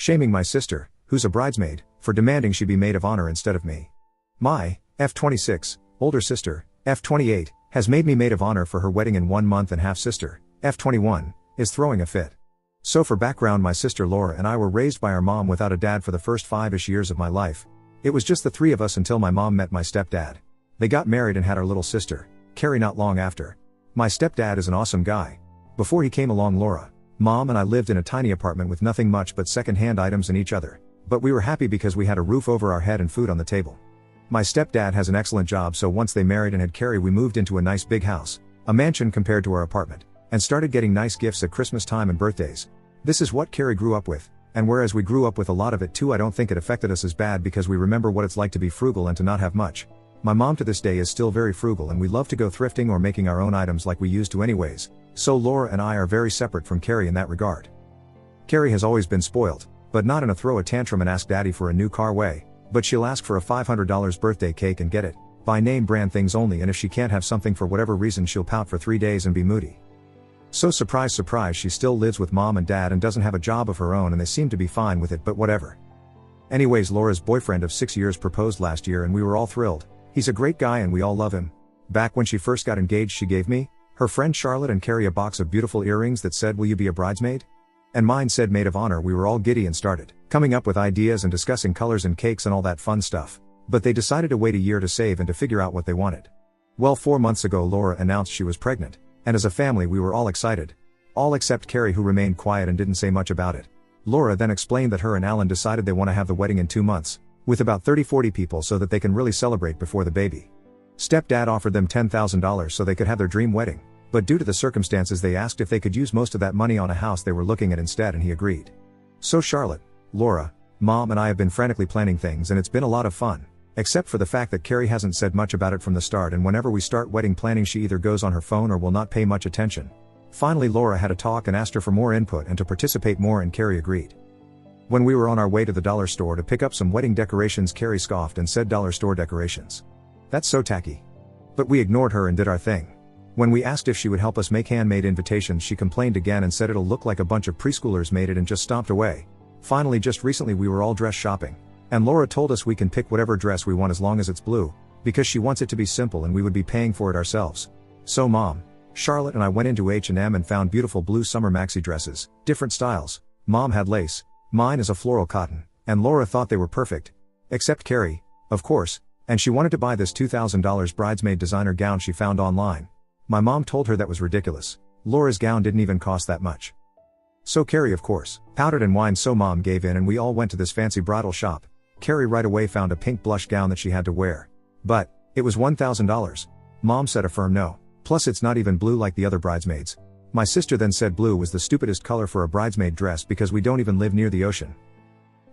shaming my sister, who's a bridesmaid, for demanding she be maid of honor instead of me. My F26 older sister, F28, has made me maid of honor for her wedding in 1 month and half-sister, F21, is throwing a fit. So for background, my sister Laura and I were raised by our mom without a dad for the first 5-ish years of my life. It was just the three of us until my mom met my stepdad. They got married and had our little sister, Carrie, not long after. My stepdad is an awesome guy. Before he came along, Laura, mom and I lived in a tiny apartment with nothing much but second-hand items and each other. But we were happy because we had a roof over our head and food on the table. My stepdad has an excellent job, so once they married and had Carrie, we moved into a nice big house, a mansion compared to our apartment, and started getting nice gifts at Christmas time and birthdays. This is what Carrie grew up with, and whereas we grew up with a lot of it too, I don't think it affected us as bad because we remember what it's like to be frugal and to not have much. My mom to this day is still very frugal, and we love to go thrifting or making our own items like we used to anyways, so Laura and I are very separate from Carrie in that regard. Carrie has always been spoiled, but not in a throw a tantrum and ask daddy for a new car way, but she'll ask for a $500 birthday cake and get it, buy name brand things only, and if she can't have something for whatever reason, she'll pout for 3 days and be moody. So surprise surprise, she still lives with mom and dad and doesn't have a job of her own, and they seem to be fine with it, but whatever. Anyways, Laura's boyfriend of 6 years proposed last year and we were all thrilled. He's a great guy and we all love him. Back when she first got engaged, she gave me, her friend Charlotte and Carrie a box of beautiful earrings that said, "Will you be a bridesmaid?" And mine said maid of honor. We were all giddy and started coming up with ideas and discussing colors and cakes and all that fun stuff. But they decided to wait a year to save and to figure out what they wanted. Well, 4 months ago Laura announced she was pregnant, and as a family we were all excited. All except Carrie, who remained quiet and didn't say much about it. Laura then explained that her and Alan decided they want to have the wedding in 2 months, with about 30-40 people, so that they can really celebrate before the baby. Stepdad offered them $10,000 so they could have their dream wedding, but due to the circumstances they asked if they could use most of that money on a house they were looking at instead, and he agreed. So Charlotte, Laura, mom and I have been frantically planning things, and it's been a lot of fun, except for the fact that Carrie hasn't said much about it from the start, and whenever we start wedding planning she either goes on her phone or will not pay much attention. Finally Laura had a talk and asked her for more input and to participate more, and Carrie agreed. When we were on our way to the dollar store to pick up some wedding decorations, Carrie scoffed and said, "Dollar store decorations? That's so tacky." But we ignored her and did our thing. When we asked if she would help us make handmade invitations, she complained again and said it'll look like a bunch of preschoolers made it, and just stomped away. Finally, just recently we were all dress shopping, and Laura told us we can pick whatever dress we want as long as it's blue, because she wants it to be simple and we would be paying for it ourselves. So mom, Charlotte and I went into H&M and found beautiful blue summer maxi dresses, different styles. Mom had lace, mine is a floral cotton, and Laura thought they were perfect. Except Carrie, of course, and she wanted to buy this $2,000 bridesmaid designer gown she found online. My mom told her that was ridiculous. Laura's gown didn't even cost that much. So Carrie, of course, pouted and whined, so mom gave in and we all went to this fancy bridal shop. Carrie right away found a pink blush gown that she had to wear. But it was $1,000. Mom said a firm no. Plus it's not even blue like the other bridesmaids. My sister then said blue was the stupidest color for a bridesmaid dress because we don't even live near the ocean.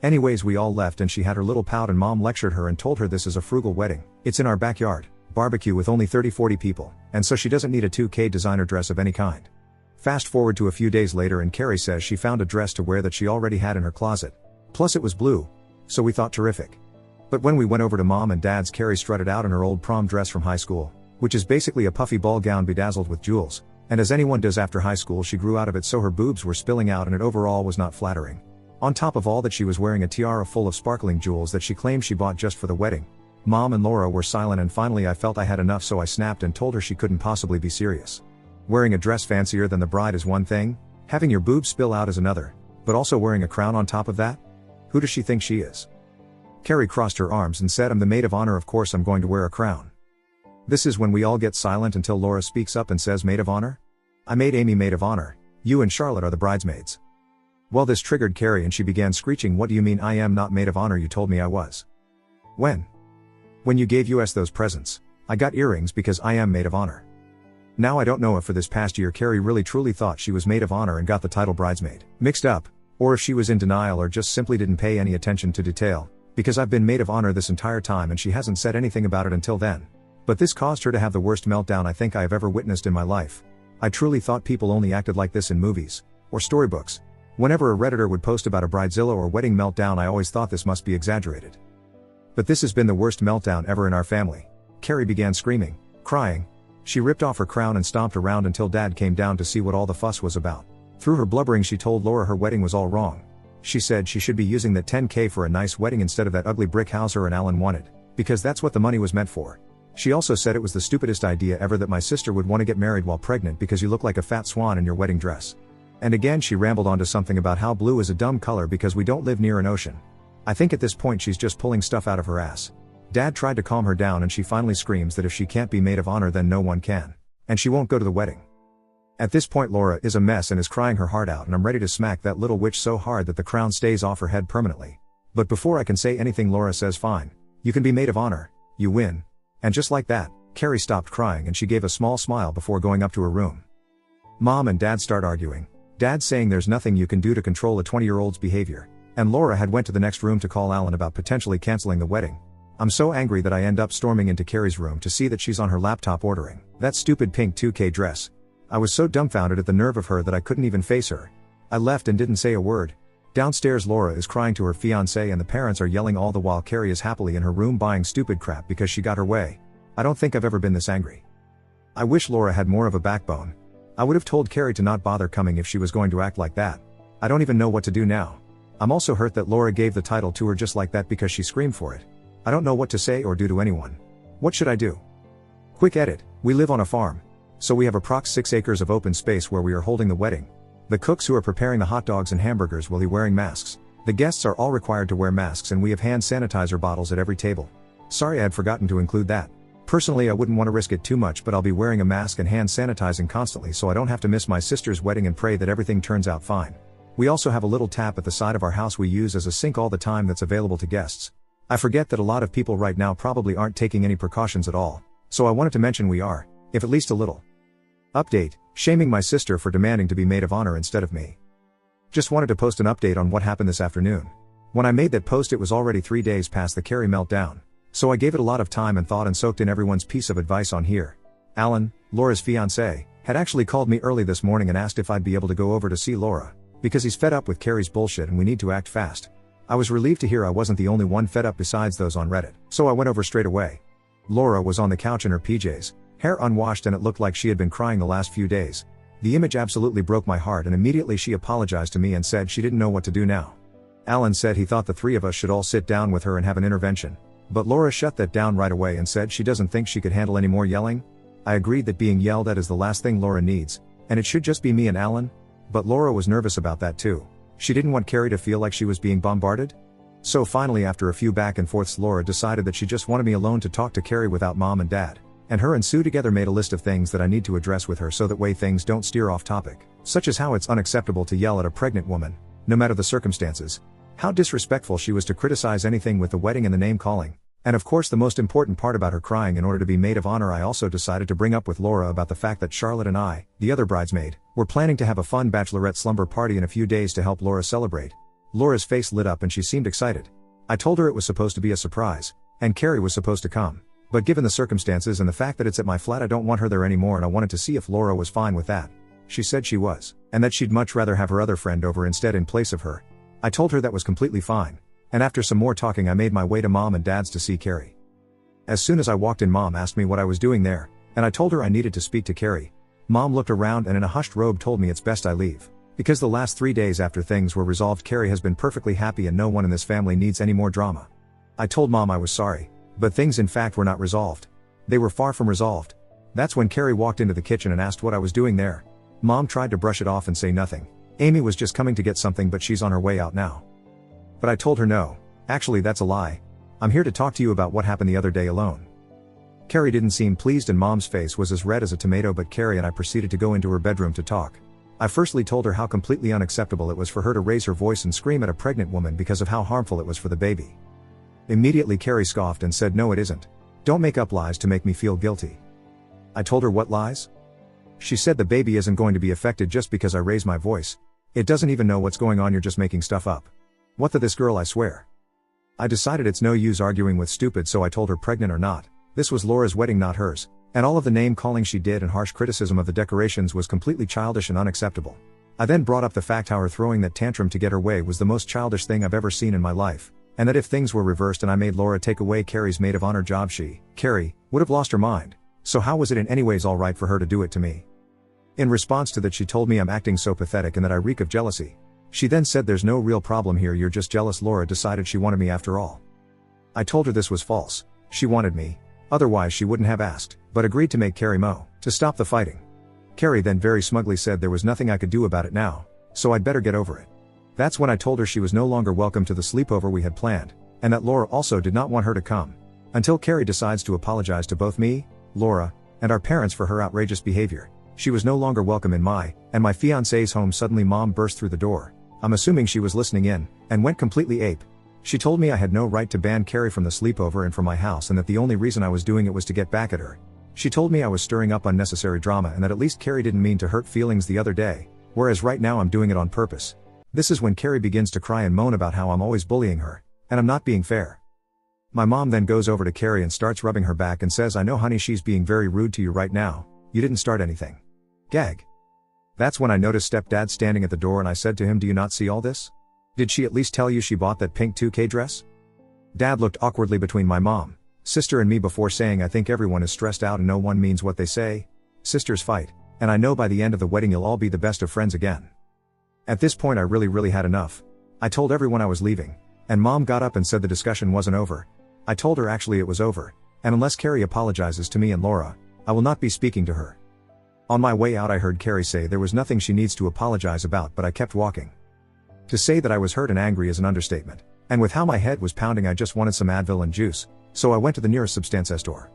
Anyways, we all left and she had her little pout, and mom lectured her and told her this is a frugal wedding. It's in our backyard, barbecue with only 30-40 people, and so she doesn't need a $2,000 designer dress of any kind. Fast forward to a few days later and Carrie says she found a dress to wear that she already had in her closet. Plus it was blue. So we thought terrific. But when we went over to mom and dad's, Carrie strutted out in her old prom dress from high school, which is basically a puffy ball gown bedazzled with jewels, and as anyone does after high school she grew out of it, so her boobs were spilling out and it overall was not flattering. On top of all that, she was wearing a tiara full of sparkling jewels that she claimed she bought just for the wedding. Mom and Laura were silent, and finally I felt I had enough, so I snapped and told her she couldn't possibly be serious. Wearing a dress fancier than the bride is one thing, having your boobs spill out is another, but also wearing a crown on top of that? Who does she think she is? Carrie crossed her arms and said, "I'm the maid of honor, of course I'm going to wear a crown." This is when we all get silent until Laura speaks up and says, "Maid of honor? I made Amy maid of honor. You and Charlotte are the bridesmaids." Well, this triggered Carrie and she began screeching, "What do you mean I am not maid of honor? You told me I was." When you gave us those presents, I got earrings because I am maid of honor. Now I don't know if for this past year Carrie really truly thought she was maid of honor and got the title bridesmaid mixed up, or if she was in denial or just simply didn't pay any attention to detail, because I've been maid of honor this entire time and she hasn't said anything about it until then. But this caused her to have the worst meltdown I think I have ever witnessed in my life. I truly thought people only acted like this in movies or storybooks. Whenever a Redditor would post about a bridezilla or wedding meltdown, I always thought this must be exaggerated. But this has been the worst meltdown ever in our family. Carrie began screaming, crying. She ripped off her crown and stomped around until Dad came down to see what all the fuss was about. Through her blubbering she told Laura her wedding was all wrong. She said she should be using that 10K for a nice wedding instead of that ugly brick house her and Alan wanted, because that's what the money was meant for. She also said it was the stupidest idea ever that my sister would want to get married while pregnant because you look like a fat swan in your wedding dress. And again she rambled onto something about how blue is a dumb color because we don't live near an ocean. I think at this point she's just pulling stuff out of her ass. Dad tried to calm her down and she finally screams that if she can't be maid of honor then no one can. And she won't go to the wedding. At this point Laura is a mess and is crying her heart out and I'm ready to smack that little witch so hard that the crown stays off her head permanently. But before I can say anything Laura says fine. You can be maid of honor. You win. And just like that, Carrie stopped crying and she gave a small smile before going up to her room. Mom and Dad start arguing. Dad saying there's nothing you can do to control a 20-year-old's behavior. And Laura had went to the next room to call Alan about potentially canceling the wedding. I'm so angry that I end up storming into Carrie's room to see that she's on her laptop ordering that stupid pink 2K dress. I was so dumbfounded at the nerve of her that I couldn't even face her. I left and didn't say a word. Downstairs Laura is crying to her fiancé and the parents are yelling all the while Carrie is happily in her room buying stupid crap because she got her way. I don't think I've ever been this angry. I wish Laura had more of a backbone. I would have told Carrie to not bother coming if she was going to act like that. I don't even know what to do now. I'm also hurt that Laura gave the title to her just like that because she screamed for it. I don't know what to say or do to anyone. What should I do? Quick edit, we live on a farm. So we have approx 6 acres of open space where we are holding the wedding. The cooks who are preparing the hot dogs and hamburgers will be wearing masks. The guests are all required to wear masks and we have hand sanitizer bottles at every table. Sorry I had forgotten to include that. Personally I wouldn't want to risk it too much but I'll be wearing a mask and hand sanitizing constantly so I don't have to miss my sister's wedding and pray that everything turns out fine. We also have a little tap at the side of our house we use as a sink all the time that's available to guests. I forget that a lot of people right now probably aren't taking any precautions at all. So I wanted to mention we are, if at least a little. Update, shaming my sister for demanding to be maid of honor instead of me. Just wanted to post an update on what happened this afternoon. When I made that post it was already 3 days past the Carrie meltdown. So I gave it a lot of time and thought and soaked in everyone's piece of advice on here. Alan, Laura's fiancé, had actually called me early this morning and asked if I'd be able to go over to see Laura. Because he's fed up with Carrie's bullshit and we need to act fast. I was relieved to hear I wasn't the only one fed up besides those on Reddit. So I went over straight away. Laura was on the couch in her PJs, hair unwashed and it looked like she had been crying the last few days. The image absolutely broke my heart and immediately she apologized to me and said she didn't know what to do now. Alan said he thought the 3 of us should all sit down with her and have an intervention. But Laura shut that down right away and said she doesn't think she could handle any more yelling. I agreed that being yelled at is the last thing Laura needs, and it should just be me and Alan. But Laura was nervous about that too. She didn't want Carrie to feel like she was being bombarded. So finally after a few back and forths Laura decided that she just wanted me alone to talk to Carrie without Mom and Dad. And her and Sue together made a list of things that I need to address with her so that way things don't steer off topic. Such as how it's unacceptable to yell at a pregnant woman, no matter the circumstances. How disrespectful she was to criticize anything with the wedding and the name calling. And of course the most important part about her crying in order to be maid of honor. I also decided to bring up with Laura about the fact that Charlotte and I, the other bridesmaid, were planning to have a fun bachelorette slumber party in a few days to help Laura celebrate. Laura's face lit up and she seemed excited. I told her it was supposed to be a surprise, and Carrie was supposed to come. But given the circumstances and the fact that it's at my flat I don't want her there anymore and I wanted to see if Laura was fine with that. She said she was, and that she'd much rather have her other friend over instead in place of her. I told her that was completely fine. And after some more talking I made my way to Mom and Dad's to see Carrie. As soon as I walked in Mom asked me what I was doing there, and I told her I needed to speak to Carrie. Mom looked around and in a hushed robe told me it's best I leave. Because the last 3 days after things were resolved Carrie has been perfectly happy and no one in this family needs any more drama. I told Mom I was sorry, but things in fact were not resolved. They were far from resolved. That's when Carrie walked into the kitchen and asked what I was doing there. Mom tried to brush it off and say nothing. Amy was just coming to get something but she's on her way out now. But I told her no. Actually that's a lie. I'm here to talk to you about what happened the other day alone. Carrie didn't seem pleased and Mom's face was as red as a tomato but Carrie and I proceeded to go into her bedroom to talk. I firstly told her how completely unacceptable it was for her to raise her voice and scream at a pregnant woman because of how harmful it was for the baby. Immediately Carrie scoffed and said no it isn't. Don't make up lies to make me feel guilty. I told her what lies? She said the baby isn't going to be affected just because I raise my voice. It doesn't even know what's going on, you're just making stuff up. What the this girl I swear. I decided it's no use arguing with stupid so I told her pregnant or not, this was Laura's wedding not hers, and all of the name calling she did and harsh criticism of the decorations was completely childish and unacceptable. I then brought up the fact how her throwing that tantrum to get her way was the most childish thing I've ever seen in my life, and that if things were reversed and I made Laura take away Carrie's maid of honor job she, Carrie, would have lost her mind. So how was it in any ways alright for her to do it to me? In response to that she told me I'm acting so pathetic and that I reek of jealousy. She then said there's no real problem here, you're just jealous. Laura decided she wanted me after all. I told her this was false. She wanted me. Otherwise she wouldn't have asked, but agreed to make Carrie Mo to stop the fighting. Carrie then very smugly said there was nothing I could do about it now, so I'd better get over it. That's when I told her she was no longer welcome to the sleepover we had planned, and that Laura also did not want her to come. Until Carrie decides to apologize to both me, Laura, and our parents for her outrageous behavior. She was no longer welcome in my fiance's home. Suddenly Mom burst through the door. I'm assuming she was listening in, and went completely ape. She told me I had no right to ban Carrie from the sleepover and from my house, and that the only reason I was doing it was to get back at her. She told me I was stirring up unnecessary drama and that at least Carrie didn't mean to hurt feelings the other day, whereas right now I'm doing it on purpose. This is when Carrie begins to cry and moan about how I'm always bullying her, and I'm not being fair. My mom then goes over to Carrie and starts rubbing her back and says, I know honey, she's being very rude to you right now. You didn't start anything. Gag. That's when I noticed stepdad standing at the door, and I said to him, do you not see all this? Did she at least tell you she bought that pink 2K dress? Dad looked awkwardly between my mom, sister and me before saying, I think everyone is stressed out and no one means what they say. Sisters fight, and I know by the end of the wedding you'll all be the best of friends again. At this point I really had enough. I told everyone I was leaving, and Mom got up and said the discussion wasn't over. I told her actually it was over, and unless Carrie apologizes to me and Laura, I will not be speaking to her. On my way out I heard Carrie say there was nothing she needs to apologize about, but I kept walking. To say that I was hurt and angry is an understatement, and with how my head was pounding I just wanted some Advil and juice, so I went to the nearest substance store.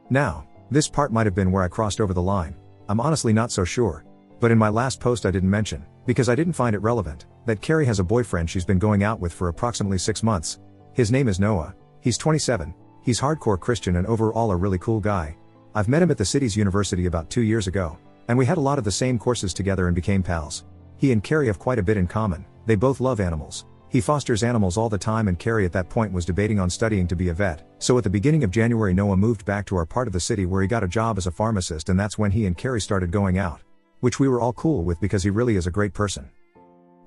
Now, this part might have been where I crossed over the line, I'm honestly not so sure, but in my last post I didn't mention, because I didn't find it relevant, that Carrie has a boyfriend she's been going out with for approximately 6 months. His name is Noah, he's 27, he's hardcore Christian and overall a really cool guy. I've met him at the city's university about 2 years ago, and we had a lot of the same courses together and became pals. He and Carrie have quite a bit in common, they both love animals. He fosters animals all the time, and Carrie at that point was debating on studying to be a vet, so at the beginning of January Noah moved back to our part of the city where he got a job as a pharmacist, and that's when he and Carrie started going out. Which we were all cool with because he really is a great person.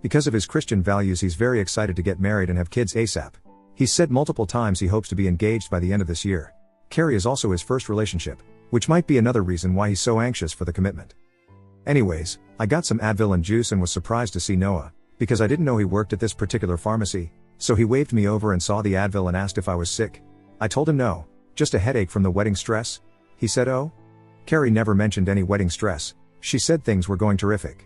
Because of his Christian values he's very excited to get married and have kids ASAP. He's said multiple times he hopes to be engaged by the end of this year. Carrie is also his first relationship, which might be another reason why he's so anxious for the commitment. Anyways, I got some Advil and juice and was surprised to see Noah, because I didn't know he worked at this particular pharmacy, so he waved me over and saw the Advil and asked if I was sick. I told him no, just a headache from the wedding stress. He said, oh? Carrie never mentioned any wedding stress, she said things were going terrific.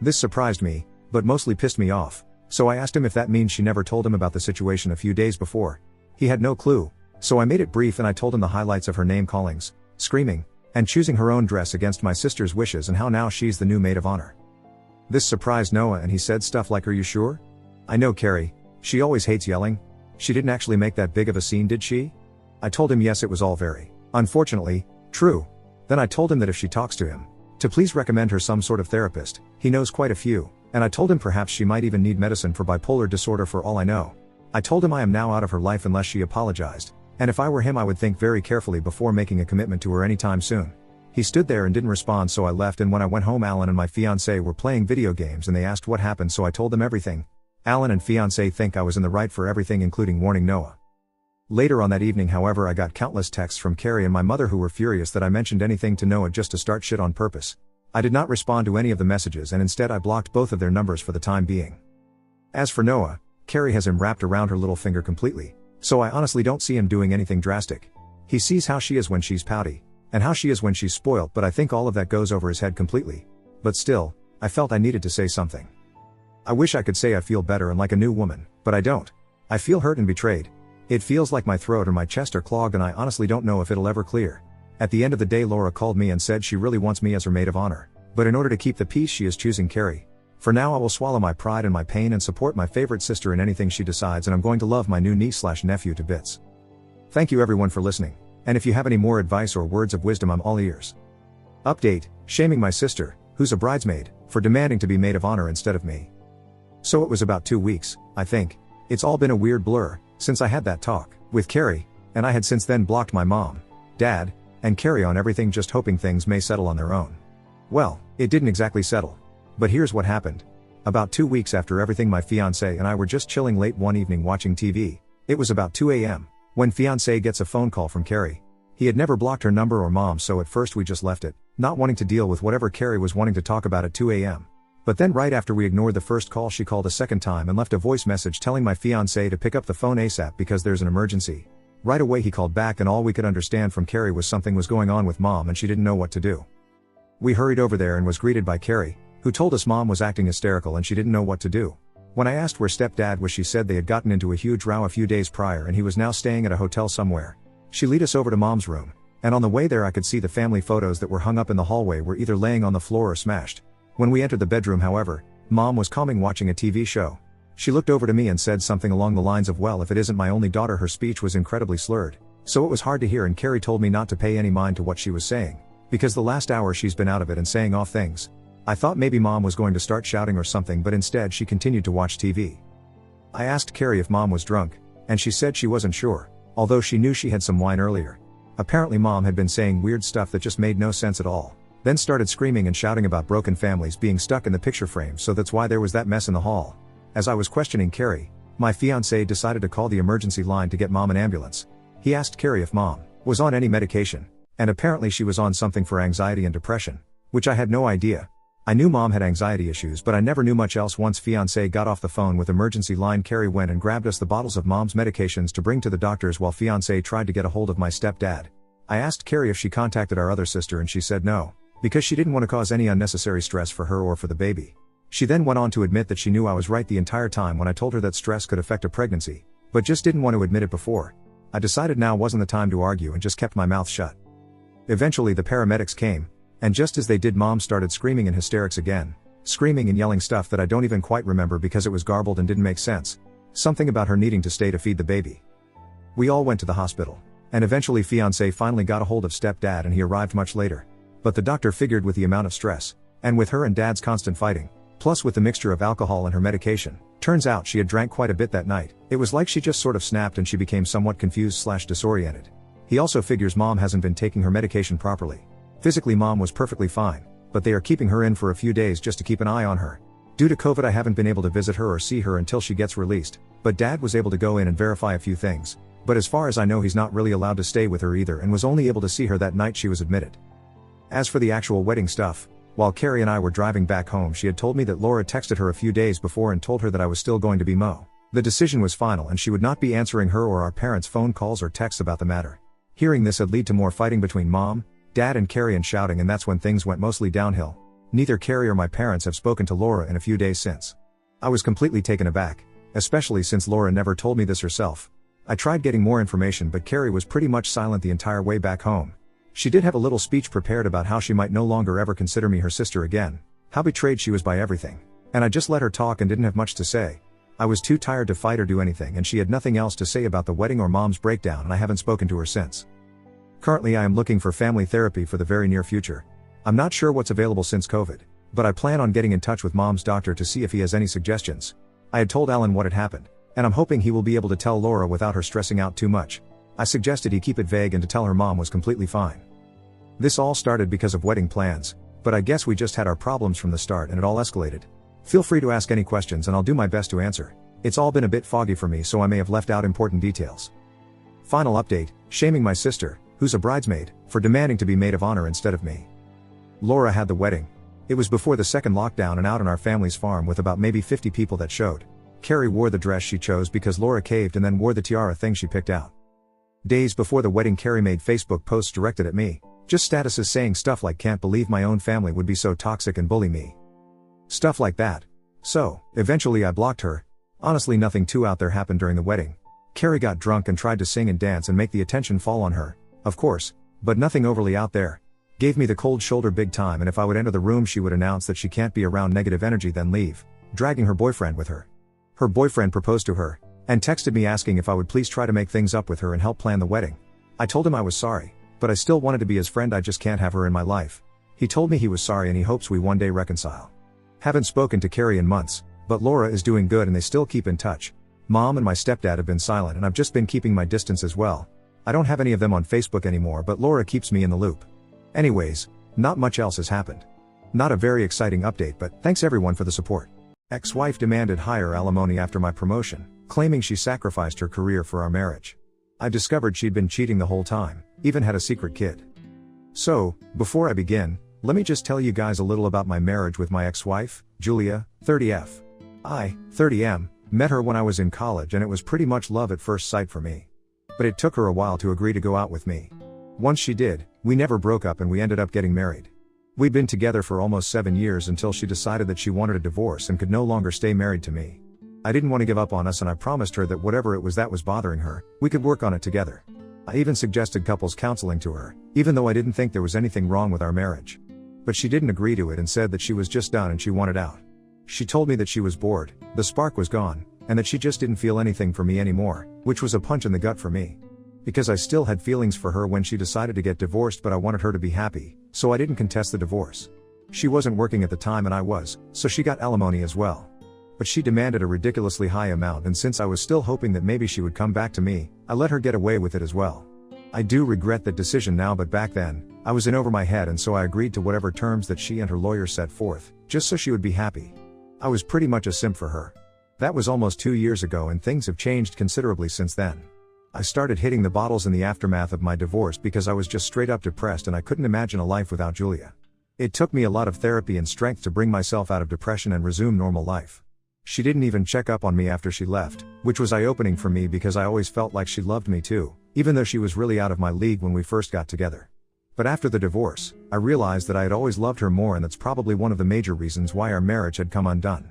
This surprised me, but mostly pissed me off, so I asked him if that means she never told him about the situation a few days before. He had no clue, so I made it brief and I told him the highlights of her name callings, screaming, and choosing her own dress against my sister's wishes and how now she's the new maid of honor. This surprised Noah and he said stuff like, are you sure? I know Carrie, she always hates yelling. She didn't actually make that big of a scene, did she? I told him yes, it was all very, unfortunately, true. Then I told him that if she talks to him, to please recommend her some sort of therapist, he knows quite a few, and I told him perhaps she might even need medicine for bipolar disorder for all I know. I told him I am now out of her life unless she apologized, and if I were him I would think very carefully before making a commitment to her anytime soon. He stood there and didn't respond, so I left, and when I went home Alan and my fiancé were playing video games and they asked what happened, so I told them everything. Alan and fiancé think I was in the right for everything, including warning Noah. Later on that evening however I got countless texts from Carrie and my mother who were furious that I mentioned anything to Noah just to start shit on purpose. I did not respond to any of the messages and instead I blocked both of their numbers for the time being. As for Noah, Carrie has him wrapped around her little finger completely, so I honestly don't see him doing anything drastic. He sees how she is when she's pouty, and how she is when she's spoilt, but I think all of that goes over his head completely. But still, I felt I needed to say something. I wish I could say I feel better and like a new woman, but I don't. I feel hurt and betrayed. It feels like my throat and my chest are clogged and I honestly don't know if it'll ever clear. At the end of the day Laura called me and said she really wants me as her maid of honor, but in order to keep the peace she is choosing Carrie. For now I will swallow my pride and my pain and support my favorite sister in anything she decides, and I'm going to love my new niece/nephew to bits. Thank you everyone for listening, and if you have any more advice or words of wisdom I'm all ears. Update, shaming my sister, who's a bridesmaid, for demanding to be maid of honor instead of me. So it was about 2 weeks, I think. It's all been a weird blur since I had that talk with Carrie, and I had since then blocked my mom, dad, and Carrie on everything, just hoping things may settle on their own. Well, it didn't exactly settle. But here's what happened. About 2 weeks after everything, my fiancé and I were just chilling late one evening watching TV. It was about 2 a.m. when fiancé gets a phone call from Carrie. He had never blocked her number or mom, so at first we just left it, not wanting to deal with whatever Carrie was wanting to talk about at 2 a.m. But then right after we ignored the first call, she called a second time and left a voice message telling my fiancé to pick up the phone ASAP because there's an emergency. Right away he called back, and all we could understand from Carrie was something was going on with mom and she didn't know what to do. We hurried over there and was greeted by Carrie, who told us mom was acting hysterical and she didn't know what to do. When I asked where stepdad was, she said they had gotten into a huge row a few days prior and he was now staying at a hotel somewhere. She led us over to mom's room, and on the way there I could see the family photos that were hung up in the hallway were either laying on the floor or smashed. When we entered the bedroom, however, mom was calming watching a TV show. She looked over to me and said something along the lines of, "Well, if it isn't my only daughter." Her speech was incredibly slurred, so it was hard to hear, and Carrie told me not to pay any mind to what she was saying, because the last hour she's been out of it and saying off things. I thought maybe mom was going to start shouting or something, but instead she continued to watch TV. I asked Carrie if mom was drunk, and she said she wasn't sure, although she knew she had some wine earlier. Apparently mom had been saying weird stuff that just made no sense at all, then started screaming and shouting about broken families being stuck in the picture frame, so that's why there was that mess in the hall. As I was questioning Carrie, my fiancé decided to call the emergency line to get mom an ambulance. He asked Carrie if mom was on any medication, and apparently she was on something for anxiety and depression, which I had no idea. I knew mom had anxiety issues, but I never knew much else. Once fiancé got off the phone with emergency line, Carrie went and grabbed us the bottles of mom's medications to bring to the doctors while fiancé tried to get a hold of my stepdad. I asked Carrie if she contacted our other sister and she said no, because she didn't want to cause any unnecessary stress for her or for the baby. She then went on to admit that she knew I was right the entire time when I told her that stress could affect a pregnancy, but just didn't want to admit it before. I decided now wasn't the time to argue and just kept my mouth shut. Eventually the paramedics came, and just as they did, mom started screaming in hysterics again, screaming and yelling stuff that I don't even quite remember because it was garbled and didn't make sense. Something about her needing to stay to feed the baby. We all went to the hospital, and eventually fiancé finally got a hold of stepdad and he arrived much later. But the doctor figured with the amount of stress, and with her and dad's constant fighting, plus with the mixture of alcohol and her medication, turns out she had drank quite a bit that night. It was like she just sort of snapped and she became somewhat confused/disoriented. He also figures mom hasn't been taking her medication properly. Physically mom was perfectly fine, but they are keeping her in for a few days just to keep an eye on her. Due to COVID I haven't been able to visit her or see her until she gets released, but dad was able to go in and verify a few things. But as far as I know he's not really allowed to stay with her either and was only able to see her that night she was admitted. As for the actual wedding stuff, while Carrie and I were driving back home, she had told me that Laura texted her a few days before and told her that I was still going to be Mo. The decision was final and she would not be answering her or our parents' phone calls or texts about the matter. Hearing this had led to more fighting between mom, dad and Carrie and shouting, and that's when things went mostly downhill. Neither Carrie or my parents have spoken to Laura in a few days since. I was completely taken aback, especially since Laura never told me this herself. I tried getting more information, but Carrie was pretty much silent the entire way back home. She did have a little speech prepared about how she might no longer ever consider me her sister again, how betrayed she was by everything, and I just let her talk and didn't have much to say. I was too tired to fight or do anything, and she had nothing else to say about the wedding or mom's breakdown, and I haven't spoken to her since. Currently I am looking for family therapy for the very near future. I'm not sure what's available since COVID, but I plan on getting in touch with mom's doctor to see if he has any suggestions. I had told Alan what had happened, and I'm hoping he will be able to tell Laura without her stressing out too much. I suggested he keep it vague and to tell her mom was completely fine. This all started because of wedding plans, but I guess we just had our problems from the start and it all escalated. Feel free to ask any questions and I'll do my best to answer. It's all been a bit foggy for me, so I may have left out important details. Final update, shaming my sister, who's a bridesmaid, for demanding to be maid of honor instead of me. Laura had the wedding. It was before the second lockdown and out on our family's farm with about maybe 50 people that showed. Carrie wore the dress she chose because Laura caved and then wore the tiara thing she picked out. Days before the wedding, Carrie made Facebook posts directed at me, just statuses saying stuff like "can't believe my own family would be so toxic and bully me." Stuff like that. So, eventually I blocked her. Honestly, nothing too out there happened during the wedding. Carrie got drunk and tried to sing and dance and make the attention fall on her, of course, but nothing overly out there. Gave me the cold shoulder big time, and if I would enter the room she would announce that she can't be around negative energy then leave, dragging her boyfriend with her. Her boyfriend proposed to her, and texted me asking if I would please try to make things up with her and help plan the wedding. I told him I was sorry, but I still wanted to be his friend, I just can't have her in my life. He told me he was sorry and he hopes we one day reconcile. Haven't spoken to Carrie in months, but Laura is doing good and they still keep in touch. Mom and my stepdad have been silent and I've just been keeping my distance as well. I don't have any of them on Facebook anymore, but Laura keeps me in the loop. Anyways, not much else has happened. Not a very exciting update, but thanks everyone for the support. Ex-wife demanded higher alimony after my promotion, claiming she sacrificed her career for our marriage. I discovered she'd been cheating the whole time, even had a secret kid. So, before I begin, let me just tell you guys a little about my marriage with my ex-wife, Julia, 30F. I, 30M, met her when I was in college and it was pretty much love at first sight for me. But it took her a while to agree to go out with me. Once she did, we never broke up and we ended up getting married. We'd been together for almost 7 years until she decided that she wanted a divorce and could no longer stay married to me. I didn't want to give up on us and I promised her that whatever it was that was bothering her, we could work on it together. I even suggested couples counseling to her, even though I didn't think there was anything wrong with our marriage. But she didn't agree to it and said that she was just done and she wanted out. She told me that she was bored, the spark was gone, and that she just didn't feel anything for me anymore, which was a punch in the gut for me. Because I still had feelings for her when she decided to get divorced, but I wanted her to be happy, so I didn't contest the divorce. She wasn't working at the time and I was, so she got alimony as well. But she demanded a ridiculously high amount, and since I was still hoping that maybe she would come back to me, I let her get away with it as well. I do regret that decision now, but back then, I was in over my head and so I agreed to whatever terms that she and her lawyer set forth, just so she would be happy. I was pretty much a simp for her. That was almost 2 years ago and things have changed considerably since then. I started hitting the bottles in the aftermath of my divorce because I was just straight up depressed and I couldn't imagine a life without Julia. It took me a lot of therapy and strength to bring myself out of depression and resume normal life. She didn't even check up on me after she left, which was eye-opening for me because I always felt like she loved me too, even though she was really out of my league when we first got together. But after the divorce, I realized that I had always loved her more, and that's probably one of the major reasons why our marriage had come undone.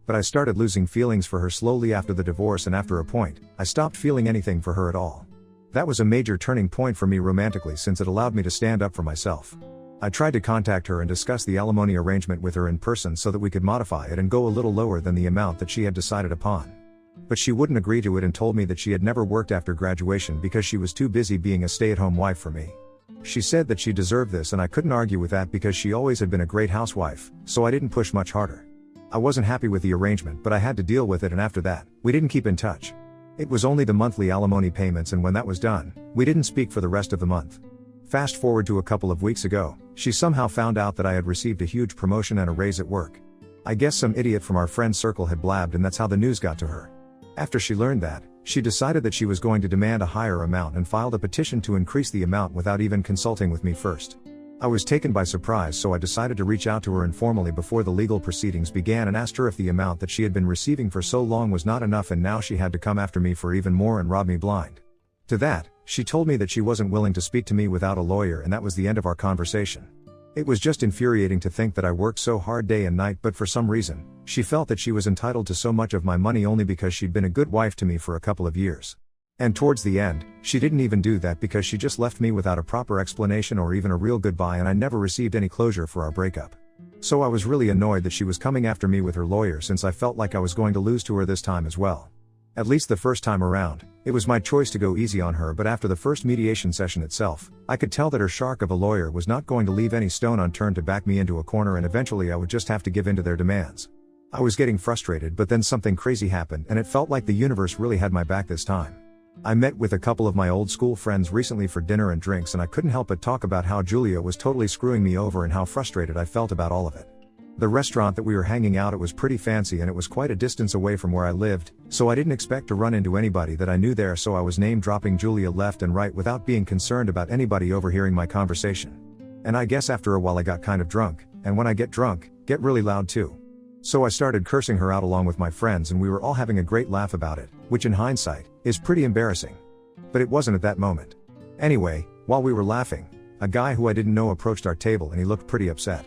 But I started losing feelings for her slowly after the divorce, and after a point, I stopped feeling anything for her at all. That was a major turning point for me romantically since it allowed me to stand up for myself. I tried to contact her and discuss the alimony arrangement with her in person so that we could modify it and go a little lower than the amount that she had decided upon. But she wouldn't agree to it and told me that she had never worked after graduation because she was too busy being a stay-at-home wife for me. She said that she deserved this and I couldn't argue with that because she always had been a great housewife, so I didn't push much harder. I wasn't happy with the arrangement, but I had to deal with it, and after that, we didn't keep in touch. It was only the monthly alimony payments, and when that was done, we didn't speak for the rest of the month. Fast forward to a couple of weeks ago, she somehow found out that I had received a huge promotion and a raise at work. I guess some idiot from our friend circle had blabbed and that's how the news got to her. After she learned that, she decided that she was going to demand a higher amount and filed a petition to increase the amount without even consulting with me first. I was taken by surprise, so I decided to reach out to her informally before the legal proceedings began and asked her if the amount that she had been receiving for so long was not enough and now she had to come after me for even more and rob me blind. To that, she told me that she wasn't willing to speak to me without a lawyer, and that was the end of our conversation. It was just infuriating to think that I worked so hard day and night, but for some reason, she felt that she was entitled to so much of my money only because she'd been a good wife to me for a couple of years. And towards the end, she didn't even do that because she just left me without a proper explanation or even a real goodbye, and I never received any closure for our breakup. So I was really annoyed that she was coming after me with her lawyer, since I felt like I was going to lose to her this time as well. At least the first time around, it was my choice to go easy on her, but after the first mediation session itself, I could tell that her shark of a lawyer was not going to leave any stone unturned to back me into a corner, and eventually I would just have to give in to their demands. I was getting frustrated, but then something crazy happened and it felt like the universe really had my back this time. I met with a couple of my old school friends recently for dinner and drinks, and I couldn't help but talk about how Julia was totally screwing me over and how frustrated I felt about all of it. The restaurant that we were hanging out at was pretty fancy and it was quite a distance away from where I lived, so I didn't expect to run into anybody that I knew there, so I was name dropping Julia left and right without being concerned about anybody overhearing my conversation. And I guess after a while I got kind of drunk, and when I get drunk, get really loud too. So I started cursing her out along with my friends, and we were all having a great laugh about it, which in hindsight, is pretty embarrassing. But it wasn't at that moment. Anyway, while we were laughing, a guy who I didn't know approached our table and he looked pretty upset.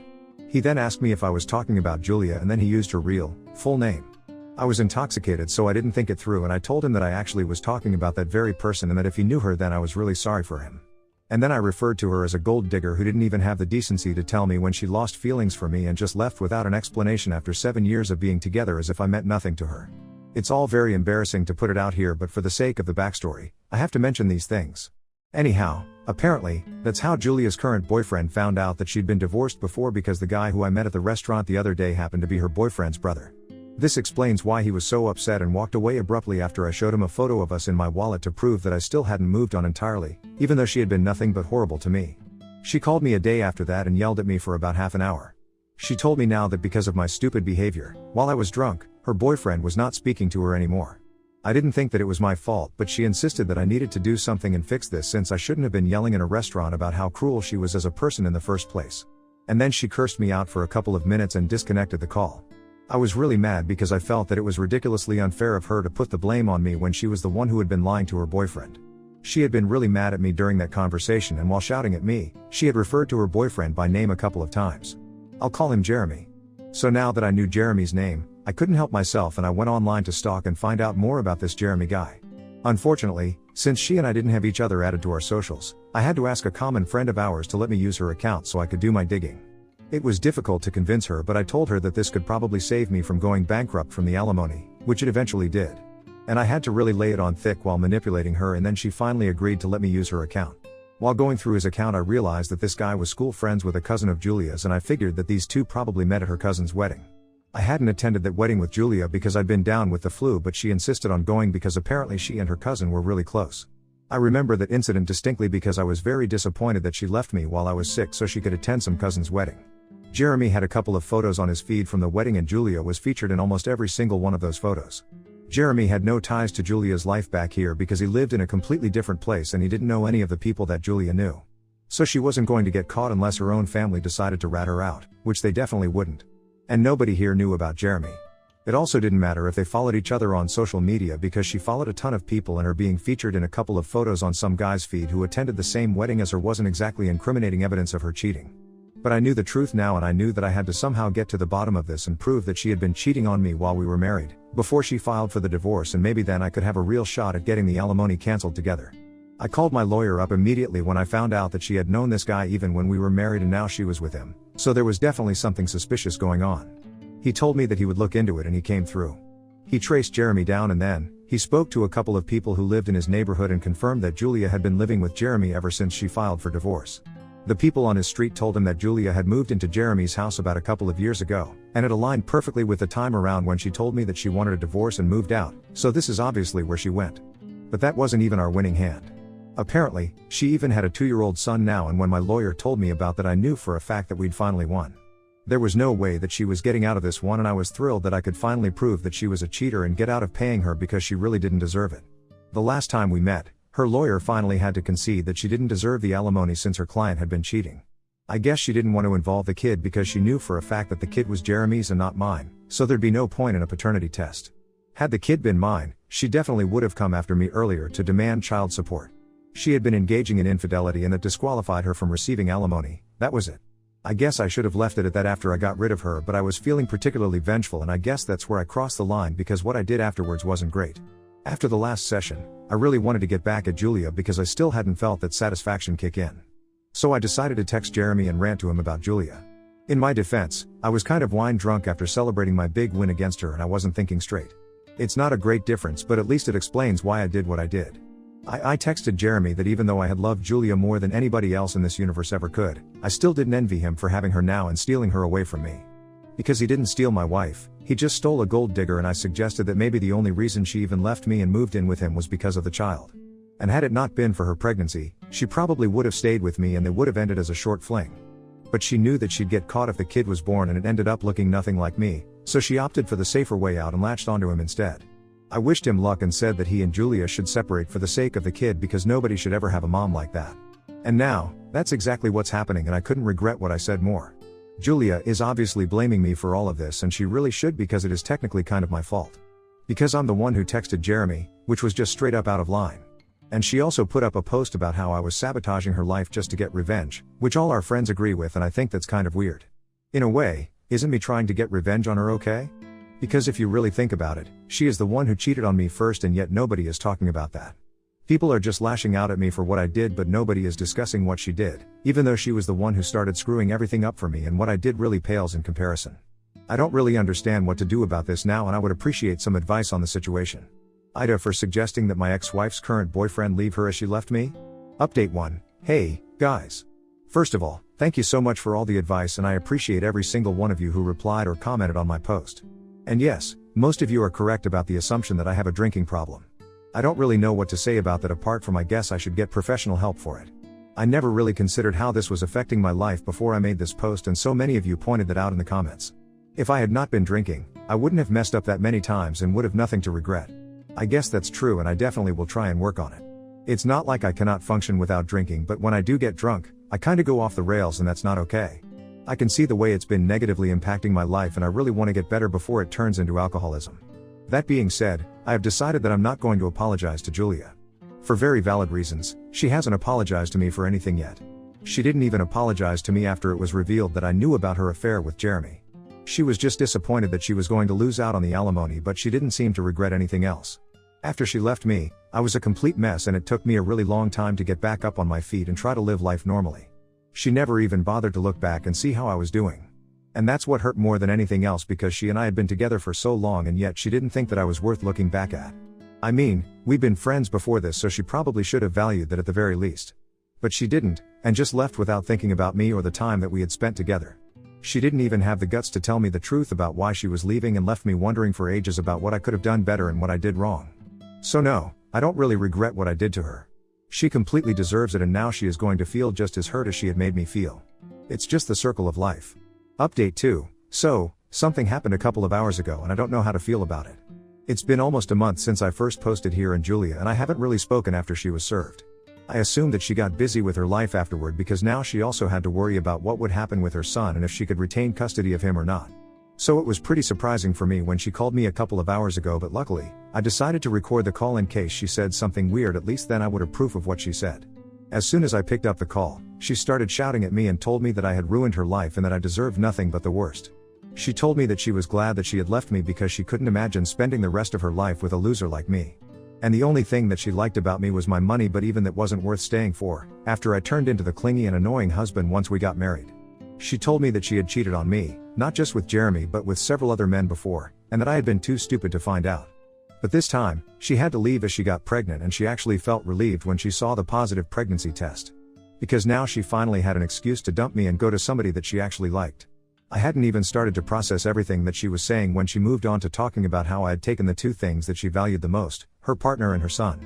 He then asked me if I was talking about Julia, and then he used her real, full name. I was intoxicated, so I didn't think it through, and I told him that I actually was talking about that very person and that if he knew her then I was really sorry for him. And then I referred to her as a gold digger who didn't even have the decency to tell me when she lost feelings for me and just left without an explanation after 7 years of being together, as if I meant nothing to her. It's all very embarrassing to put it out here, but for the sake of the backstory, I have to mention these things. Anyhow, apparently, that's how Julia's current boyfriend found out that she'd been divorced before, because the guy who I met at the restaurant the other day happened to be her boyfriend's brother. This explains why he was so upset and walked away abruptly after I showed him a photo of us in my wallet to prove that I still hadn't moved on entirely, even though she had been nothing but horrible to me. She called me a day after that and yelled at me for about half an hour. She told me now that because of my stupid behavior, while I was drunk, her boyfriend was not speaking to her anymore. I didn't think that it was my fault, but she insisted that I needed to do something and fix this, since I shouldn't have been yelling in a restaurant about how cruel she was as a person in the first place. And then she cursed me out for a couple of minutes and disconnected the call. I was really mad because I felt that it was ridiculously unfair of her to put the blame on me when she was the one who had been lying to her boyfriend. She had been really mad at me during that conversation, and while shouting at me, she had referred to her boyfriend by name a couple of times. I'll call him Jeremy. So now that I knew Jeremy's name, I couldn't help myself and I went online to stalk and find out more about this Jeremy guy. Unfortunately, since she and I didn't have each other added to our socials, I had to ask a common friend of ours to let me use her account so I could do my digging. It was difficult to convince her, but I told her that this could probably save me from going bankrupt from the alimony, which it eventually did. And I had to really lay it on thick while manipulating her, and then she finally agreed to let me use her account. While going through his account, I realized that this guy was school friends with a cousin of Julia's, and I figured that these two probably met at her cousin's wedding. I hadn't attended that wedding with Julia because I'd been down with the flu, but she insisted on going because apparently she and her cousin were really close. I remember that incident distinctly because I was very disappointed that she left me while I was sick so she could attend some cousin's wedding. Jeremy had a couple of photos on his feed from the wedding, and Julia was featured in almost every single one of those photos. Jeremy had no ties to Julia's life back here because he lived in a completely different place and he didn't know any of the people that Julia knew. So she wasn't going to get caught unless her own family decided to rat her out, which they definitely wouldn't. And nobody here knew about Jeremy. It also didn't matter if they followed each other on social media because she followed a ton of people, and her being featured in a couple of photos on some guy's feed who attended the same wedding as her wasn't exactly incriminating evidence of her cheating. But I knew the truth now, and I knew that I had to somehow get to the bottom of this and prove that she had been cheating on me while we were married, before she filed for the divorce, and maybe then I could have a real shot at getting the alimony cancelled together. I called my lawyer up immediately when I found out that she had known this guy even when we were married and now she was with him, so there was definitely something suspicious going on. He told me that he would look into it, and he came through. He traced Jeremy down, and then he spoke to a couple of people who lived in his neighborhood and confirmed that Julia had been living with Jeremy ever since she filed for divorce. The people on his street told him that Julia had moved into Jeremy's house about a couple of years ago, and it aligned perfectly with the time around when she told me that she wanted a divorce and moved out, so this is obviously where she went. But that wasn't even our winning hand. Apparently, she even had a 2-year-old son now, and when my lawyer told me about that, I knew for a fact that we'd finally won. There was no way that she was getting out of this one, and I was thrilled that I could finally prove that she was a cheater and get out of paying her because she really didn't deserve it. The last time we met, her lawyer finally had to concede that she didn't deserve the alimony since her client had been cheating. I guess she didn't want to involve the kid because she knew for a fact that the kid was Jeremy's and not mine, so there'd be no point in a paternity test. Had the kid been mine, she definitely would have come after me earlier to demand child support. She had been engaging in infidelity, and that disqualified her from receiving alimony. That was it. I guess I should have left it at that after I got rid of her, but I was feeling particularly vengeful, and I guess that's where I crossed the line because what I did afterwards wasn't great. After the last session, I really wanted to get back at Julia because I still hadn't felt that satisfaction kick in. So I decided to text Jeremy and rant to him about Julia. In my defense, I was kind of wine drunk after celebrating my big win against her, and I wasn't thinking straight. It's not a great difference, but at least it explains why I did what I did. I texted Jeremy that even though I had loved Julia more than anybody else in this universe ever could, I still didn't envy him for having her now and stealing her away from me. Because he didn't steal my wife, he just stole a gold digger, and I suggested that maybe the only reason she even left me and moved in with him was because of the child. And had it not been for her pregnancy, she probably would have stayed with me and they would have ended as a short fling. But she knew that she'd get caught if the kid was born, and it ended up looking nothing like me, so she opted for the safer way out and latched onto him instead. I wished him luck and said that he and Julia should separate for the sake of the kid because nobody should ever have a mom like that. And now, that's exactly what's happening, and I couldn't regret what I said more. Julia is obviously blaming me for all of this, and she really should because it is technically kind of my fault. Because I'm the one who texted Jeremy, which was just straight up out of line. And she also put up a post about how I was sabotaging her life just to get revenge, which all our friends agree with, and I think that's kind of weird. In a way, isn't me trying to get revenge on her okay? Because if you really think about it, she is the one who cheated on me first, and yet nobody is talking about that. People are just lashing out at me for what I did, but nobody is discussing what she did, even though she was the one who started screwing everything up for me, and what I did really pales in comparison. I don't really understand what to do about this now, and I would appreciate some advice on the situation. Ida for suggesting that my ex-wife's current boyfriend leave her as she left me? Update 1. Hey, guys. First of all, thank you so much for all the advice, and I appreciate every single one of you who replied or commented on my post. And yes, most of you are correct about the assumption that I have a drinking problem. I don't really know what to say about that apart from I guess I should get professional help for it. I never really considered how this was affecting my life before I made this post, and so many of you pointed that out in the comments. If I had not been drinking, I wouldn't have messed up that many times and would have nothing to regret. I guess that's true, and I definitely will try and work on it. It's not like I cannot function without drinking, but when I do get drunk, I kinda go off the rails, and that's not okay. I can see the way it's been negatively impacting my life and I really want to get better before it turns into alcoholism. That being said, I have decided that I'm not going to apologize to Julia. For very valid reasons, she hasn't apologized to me for anything yet. She didn't even apologize to me after it was revealed that I knew about her affair with Jeremy. She was just disappointed that she was going to lose out on the alimony, but she didn't seem to regret anything else. After she left me, I was a complete mess and it took me a really long time to get back up on my feet and try to live life normally. She never even bothered to look back and see how I was doing. And that's what hurt more than anything else, because she and I had been together for so long and yet she didn't think that I was worth looking back at. I mean, we'd been friends before this, so she probably should have valued that at the very least. But she didn't, and just left without thinking about me or the time that we had spent together. She didn't even have the guts to tell me the truth about why she was leaving and left me wondering for ages about what I could have done better and what I did wrong. So no, I don't really regret what I did to her. She completely deserves it, and now she is going to feel just as hurt as she had made me feel. It's just the circle of life. Update 2. So, something happened a couple of hours ago and I don't know how to feel about it. It's been almost a month since I first posted here in Julia and I haven't really spoken after she was served. I assumed that she got busy with her life afterward, because now she also had to worry about what would happen with her son and if she could retain custody of him or not. So it was pretty surprising for me when she called me a couple of hours ago, but luckily, I decided to record the call in case she said something weird. At least then I would have proof of what she said. As soon as I picked up the call, she started shouting at me and told me that I had ruined her life and that I deserved nothing but the worst. She told me that she was glad that she had left me because she couldn't imagine spending the rest of her life with a loser like me. And the only thing that she liked about me was my money, but even that wasn't worth staying for, after I turned into the clingy and annoying husband once we got married. She told me that she had cheated on me, not just with Jeremy but with several other men before, and that I had been too stupid to find out. But this time, she had to leave as she got pregnant, and she actually felt relieved when she saw the positive pregnancy test. Because now she finally had an excuse to dump me and go to somebody that she actually liked. I hadn't even started to process everything that she was saying when she moved on to talking about how I had taken the two things that she valued the most, her partner and her son.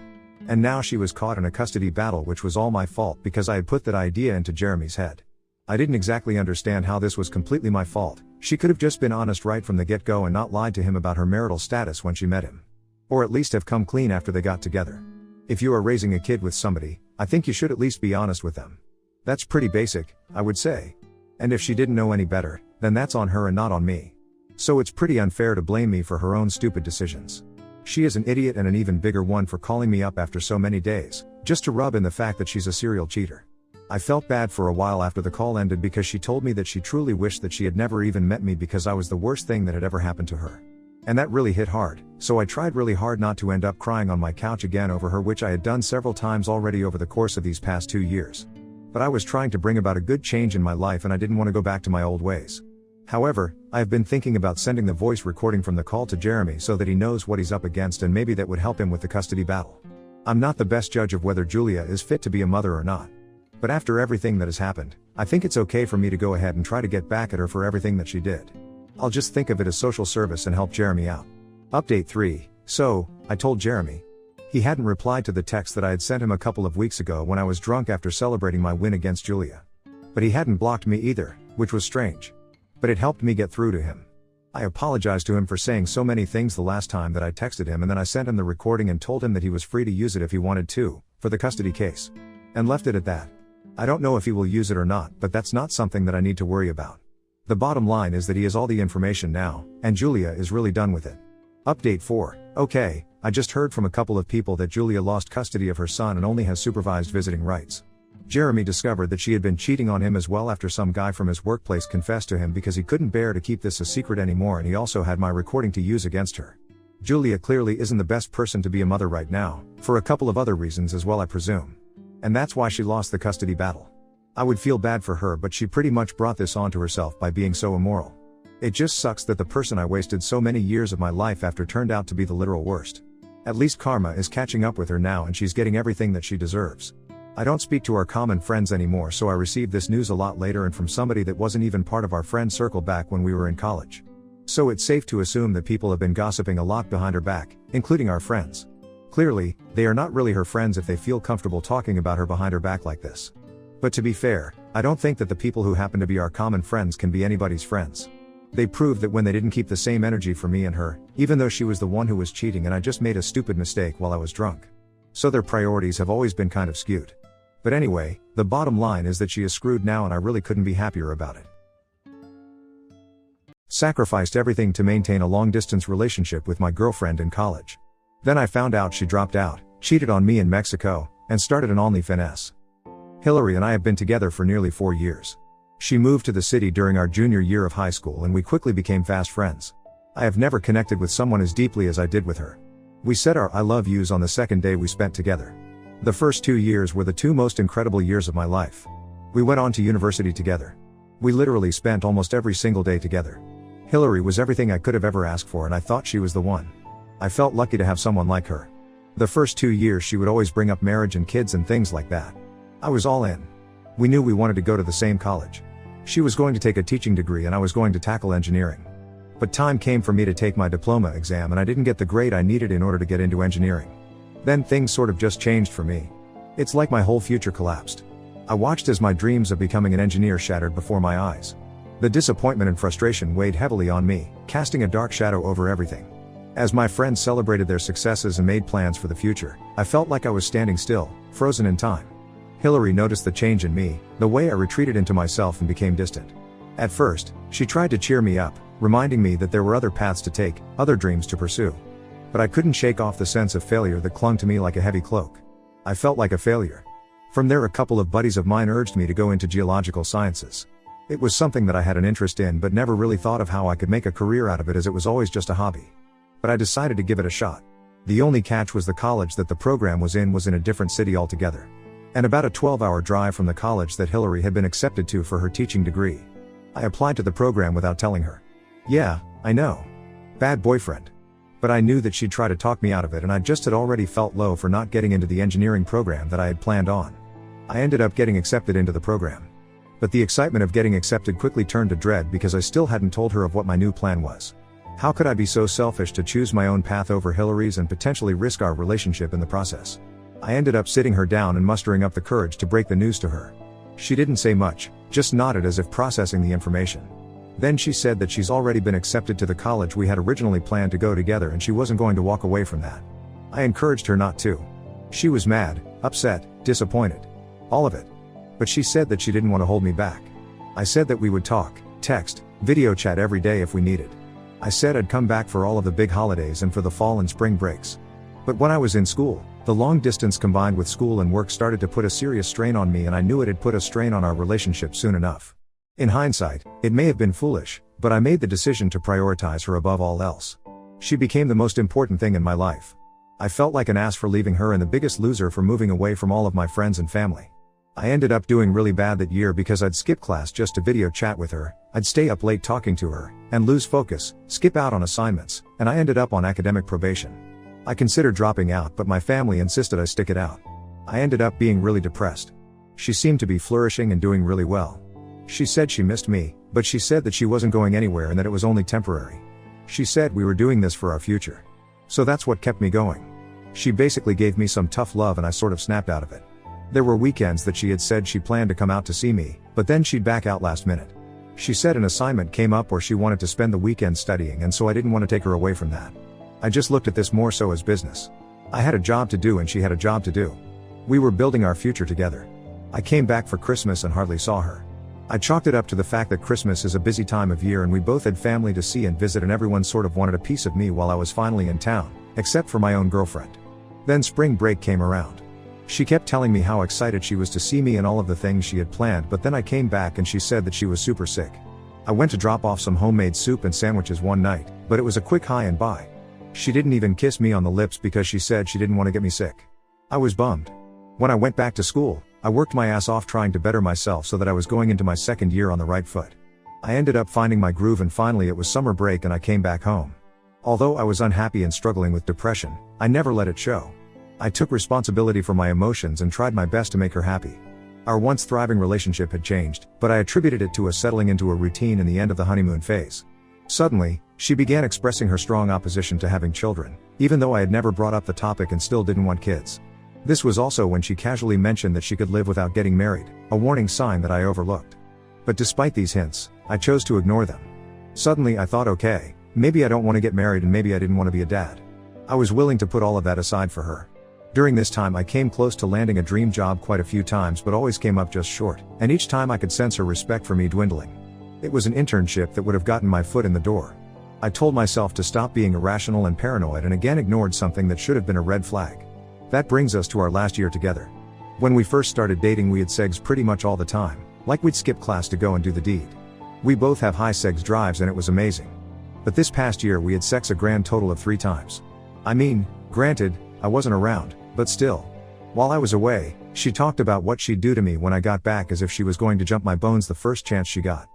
And now she was caught in a custody battle, which was all my fault because I had put that idea into Jeremy's head. I didn't exactly understand how this was completely my fault. She could have just been honest right from the get-go and not lied to him about her marital status when she met him. Or at least have come clean after they got together. If you are raising a kid with somebody, I think you should at least be honest with them. That's pretty basic, I would say. And if she didn't know any better, then that's on her and not on me. So it's pretty unfair to blame me for her own stupid decisions. She is an idiot, and an even bigger one for calling me up after so many days, just to rub in the fact that she's a serial cheater. I felt bad for a while after the call ended because she told me that she truly wished that she had never even met me because I was the worst thing that had ever happened to her. And that really hit hard, so I tried really hard not to end up crying on my couch again over her, which I had done several times already over the course of these past 2 years. But I was trying to bring about a good change in my life and I didn't want to go back to my old ways. However, I have been thinking about sending the voice recording from the call to Jeremy so that he knows what he's up against, and maybe that would help him with the custody battle. I'm not the best judge of whether Julia is fit to be a mother or not. But after everything that has happened, I think it's okay for me to go ahead and try to get back at her for everything that she did. I'll just think of it as social service and help Jeremy out. Update 3. So, I told Jeremy. He hadn't replied to the text that I had sent him a couple of weeks ago when I was drunk after celebrating my win against Julia. But he hadn't blocked me either, which was strange. But it helped me get through to him. I apologized to him for saying so many things the last time that I texted him, and then I sent him the recording and told him that he was free to use it if he wanted to, for the custody case. And left it at that. I don't know if he will use it or not, but that's not something that I need to worry about. The bottom line is that he has all the information now, and Julia is really done with it. Update 4. Okay, I just heard from a couple of people that Julia lost custody of her son and only has supervised visiting rights. Jeremy discovered that she had been cheating on him as well after some guy from his workplace confessed to him because he couldn't bear to keep this a secret anymore, and he also had my recording to use against her. Julia clearly isn't the best person to be a mother right now, for a couple of other reasons as well, I presume. And that's why she lost the custody battle. I would feel bad for her, but she pretty much brought this onto herself by being so immoral. It just sucks that the person I wasted so many years of my life after turned out to be the literal worst. At least karma is catching up with her now and she's getting everything that she deserves. I don't speak to our common friends anymore, so I received this news a lot later and from somebody that wasn't even part of our friend circle back when we were in college. So it's safe to assume that people have been gossiping a lot behind her back, including our friends. Clearly, they are not really her friends if they feel comfortable talking about her behind her back like this. But to be fair, I don't think that the people who happen to be our common friends can be anybody's friends. They proved that when they didn't keep the same energy for me and her, even though she was the one who was cheating and I just made a stupid mistake while I was drunk. So their priorities have always been kind of skewed. But anyway, the bottom line is that she is screwed now and I really couldn't be happier about it. Sacrificed everything to maintain a long-distance relationship with my girlfriend in college. Then I found out she dropped out, cheated on me in Mexico, and started an OnlyFans. Hillary and I have been together for nearly 4 years. She moved to the city during our junior year of high school and we quickly became fast friends. I have never connected with someone as deeply as I did with her. We said our I love yous on the second day we spent together. The first 2 years were the 2 most incredible years of my life. We went on to university together. We literally spent almost every single day together. Hillary was everything I could have ever asked for and I thought she was the one. I felt lucky to have someone like her. The first 2 years she would always bring up marriage and kids and things like that. I was all in. We knew we wanted to go to the same college. She was going to take a teaching degree and I was going to tackle engineering. But time came for me to take my diploma exam and I didn't get the grade I needed in order to get into engineering. Then things sort of just changed for me. It's like my whole future collapsed. I watched as my dreams of becoming an engineer shattered before my eyes. The disappointment and frustration weighed heavily on me, casting a dark shadow over everything. As my friends celebrated their successes and made plans for the future, I felt like I was standing still, frozen in time. Hillary noticed the change in me, the way I retreated into myself and became distant. At first, she tried to cheer me up, reminding me that there were other paths to take, other dreams to pursue. But I couldn't shake off the sense of failure that clung to me like a heavy cloak. I felt like a failure. From there, a couple of buddies of mine urged me to go into geological sciences. It was something that I had an interest in but never really thought of how I could make a career out of it as it was always just a hobby. But I decided to give it a shot. The only catch was the college that the program was in a different city altogether. And about a 12-hour drive from the college that Hillary had been accepted to for her teaching degree. I applied to the program without telling her. Yeah, I know. Bad boyfriend. But I knew that she'd try to talk me out of it and I just had already felt low for not getting into the engineering program that I had planned on. I ended up getting accepted into the program. But the excitement of getting accepted quickly turned to dread because I still hadn't told her of what my new plan was. How could I be so selfish to choose my own path over Hillary's and potentially risk our relationship in the process? I ended up sitting her down and mustering up the courage to break the news to her. She didn't say much, just nodded as if processing the information. Then she said that she's already been accepted to the college we had originally planned to go together and she wasn't going to walk away from that. I encouraged her not to. She was mad, upset, disappointed. All of it. But she said that she didn't want to hold me back. I said that we would talk, text, video chat every day if we needed. I said I'd come back for all of the big holidays and for the fall and spring breaks. But when I was in school, the long distance combined with school and work started to put a serious strain on me and I knew it'd put a strain on our relationship soon enough. In hindsight, it may have been foolish, but I made the decision to prioritize her above all else. She became the most important thing in my life. I felt like an ass for leaving her and the biggest loser for moving away from all of my friends and family. I ended up doing really bad that year because I'd skip class just to video chat with her, I'd stay up late talking to her, and lose focus, skip out on assignments, and I ended up on academic probation. I considered dropping out but my family insisted I stick it out. I ended up being really depressed. She seemed to be flourishing and doing really well. She said she missed me, but she said that she wasn't going anywhere and that it was only temporary. She said we were doing this for our future. So that's what kept me going. She basically gave me some tough love and I sort of snapped out of it. There were weekends that she had said she planned to come out to see me, but then she'd back out last minute. She said an assignment came up or she wanted to spend the weekend studying and so I didn't want to take her away from that. I just looked at this more so as business. I had a job to do and she had a job to do. We were building our future together. I came back for Christmas and hardly saw her. I chalked it up to the fact that Christmas is a busy time of year and we both had family to see and visit and everyone sort of wanted a piece of me while I was finally in town, except for my own girlfriend. Then spring break came around. She kept telling me how excited she was to see me and all of the things she had planned, but then I came back and she said that she was super sick. I went to drop off some homemade soup and sandwiches one night, but it was a quick hi and bye. She didn't even kiss me on the lips because she said she didn't want to get me sick. I was bummed. When I went back to school, I worked my ass off trying to better myself so that I was going into my second year on the right foot. I ended up finding my groove and finally it was summer break and I came back home. Although I was unhappy and struggling with depression, I never let it show. I took responsibility for my emotions and tried my best to make her happy. Our once thriving relationship had changed, but I attributed it to us settling into a routine and the end of the honeymoon phase. Suddenly, she began expressing her strong opposition to having children, even though I had never brought up the topic and still didn't want kids. This was also when she casually mentioned that she could live without getting married, a warning sign that I overlooked. But despite these hints, I chose to ignore them. Suddenly I thought, okay, maybe I don't want to get married and maybe I didn't want to be a dad. I was willing to put all of that aside for her. During this time I came close to landing a dream job quite a few times but always came up just short, and each time I could sense her respect for me dwindling. It was an internship that would have gotten my foot in the door. I told myself to stop being irrational and paranoid and again ignored something that should have been a red flag. That brings us to our last year together. When we first started dating, we had sex pretty much all the time, like we'd skip class to go and do the deed. We both have high sex drives and it was amazing. But this past year we had sex a grand total of 3 times. I mean, granted, I wasn't around, but still. While I was away, she talked about what she'd do to me when I got back as if she was going to jump my bones the first chance she got.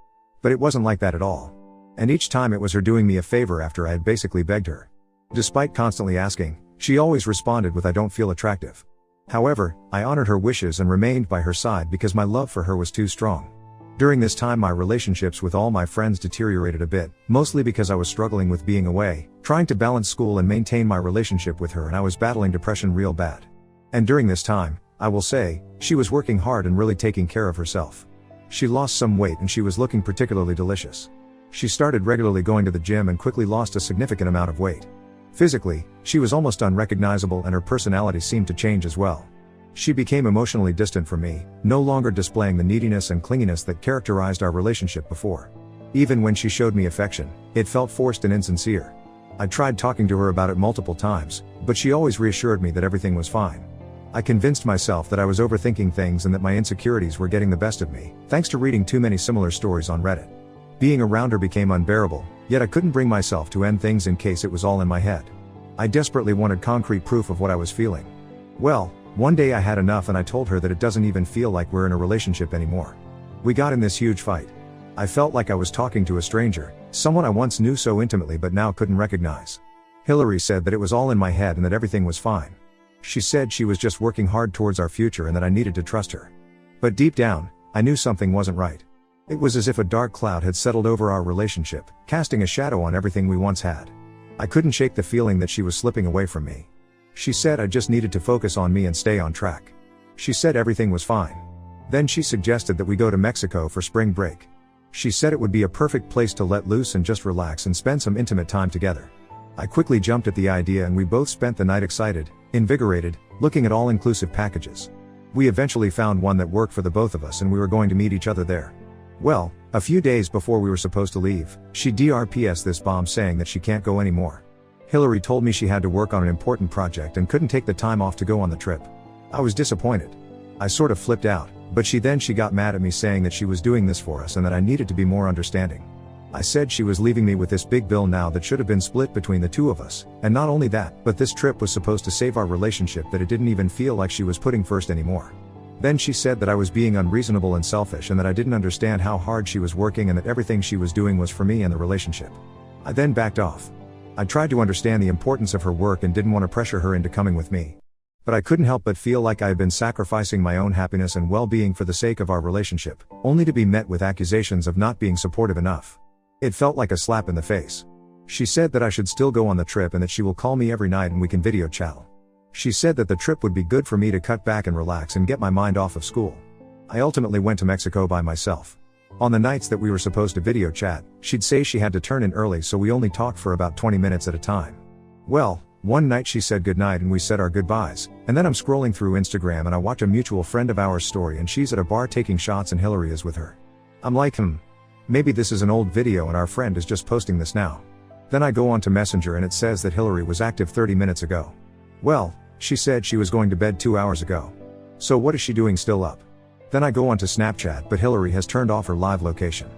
But it wasn't like that at all. And each time it was her doing me a favor after I had basically begged her. Despite constantly asking, she always responded with "I don't feel attractive." However, I honored her wishes and remained by her side because my love for her was too strong. During this time my relationships with all my friends deteriorated a bit, mostly because I was struggling with being away, trying to balance school and maintain my relationship with her, and I was battling depression real bad. And during this time, I will say, she was working hard and really taking care of herself. She lost some weight and she was looking particularly delicious. She started regularly going to the gym and quickly lost a significant amount of weight. Physically, she was almost unrecognizable and her personality seemed to change as well. She became emotionally distant from me, no longer displaying the neediness and clinginess that characterized our relationship before. Even when she showed me affection, it felt forced and insincere. I tried talking to her about it multiple times, but she always reassured me that everything was fine. I convinced myself that I was overthinking things and that my insecurities were getting the best of me, thanks to reading too many similar stories on Reddit. Being around her became unbearable, yet I couldn't bring myself to end things in case it was all in my head. I desperately wanted concrete proof of what I was feeling. Well, one day I had enough and I told her that it doesn't even feel like we're in a relationship anymore. We got in this huge fight. I felt like I was talking to a stranger, someone I once knew so intimately but now couldn't recognize. Hillary said that it was all in my head and that everything was fine. She said she was just working hard towards our future and that I needed to trust her. But deep down, I knew something wasn't right. It was as if a dark cloud had settled over our relationship, casting a shadow on everything we once had. I couldn't shake the feeling that she was slipping away from me. She said I just needed to focus on me and stay on track. She said everything was fine. Then she suggested that we go to Mexico for spring break. She said it would be a perfect place to let loose and just relax and spend some intimate time together. I quickly jumped at the idea and we both spent the night excited, invigorated, looking at all-inclusive packages. We eventually found one that worked for the both of us and we were going to meet each other there. Well, a few days before we were supposed to leave, she DRPS this bomb saying that she can't go anymore. Hillary told me she had to work on an important project and couldn't take the time off to go on the trip. I was disappointed. I sort of flipped out, but she got mad at me saying that she was doing this for us and that I needed to be more understanding. I said she was leaving me with this big bill now that should have been split between the two of us, and not only that, but this trip was supposed to save our relationship, that it didn't even feel like she was putting first anymore. Then she said that I was being unreasonable and selfish and that I didn't understand how hard she was working and that everything she was doing was for me and the relationship. I then backed off. I tried to understand the importance of her work and didn't want to pressure her into coming with me. But I couldn't help but feel like I had been sacrificing my own happiness and well-being for the sake of our relationship, only to be met with accusations of not being supportive enough. It felt like a slap in the face. She said that I should still go on the trip and that she will call me every night and we can video chat. She said that the trip would be good for me to cut back and relax and get my mind off of school. I ultimately went to Mexico by myself. On the nights that we were supposed to video chat, she'd say she had to turn in early, so we only talked for about 20 minutes at a time. Well, one night she said goodnight and we said our goodbyes, and then I'm scrolling through Instagram and I watch a mutual friend of ours story and she's at a bar taking shots and Hillary is with her. I'm like, maybe this is an old video and our friend is just posting this now. Then I go on to Messenger and it says that Hillary was active 30 minutes ago. Well, she said she was going to bed 2 hours ago. So what is she doing still up? Then I go on to Snapchat, but Hillary has turned off her live location.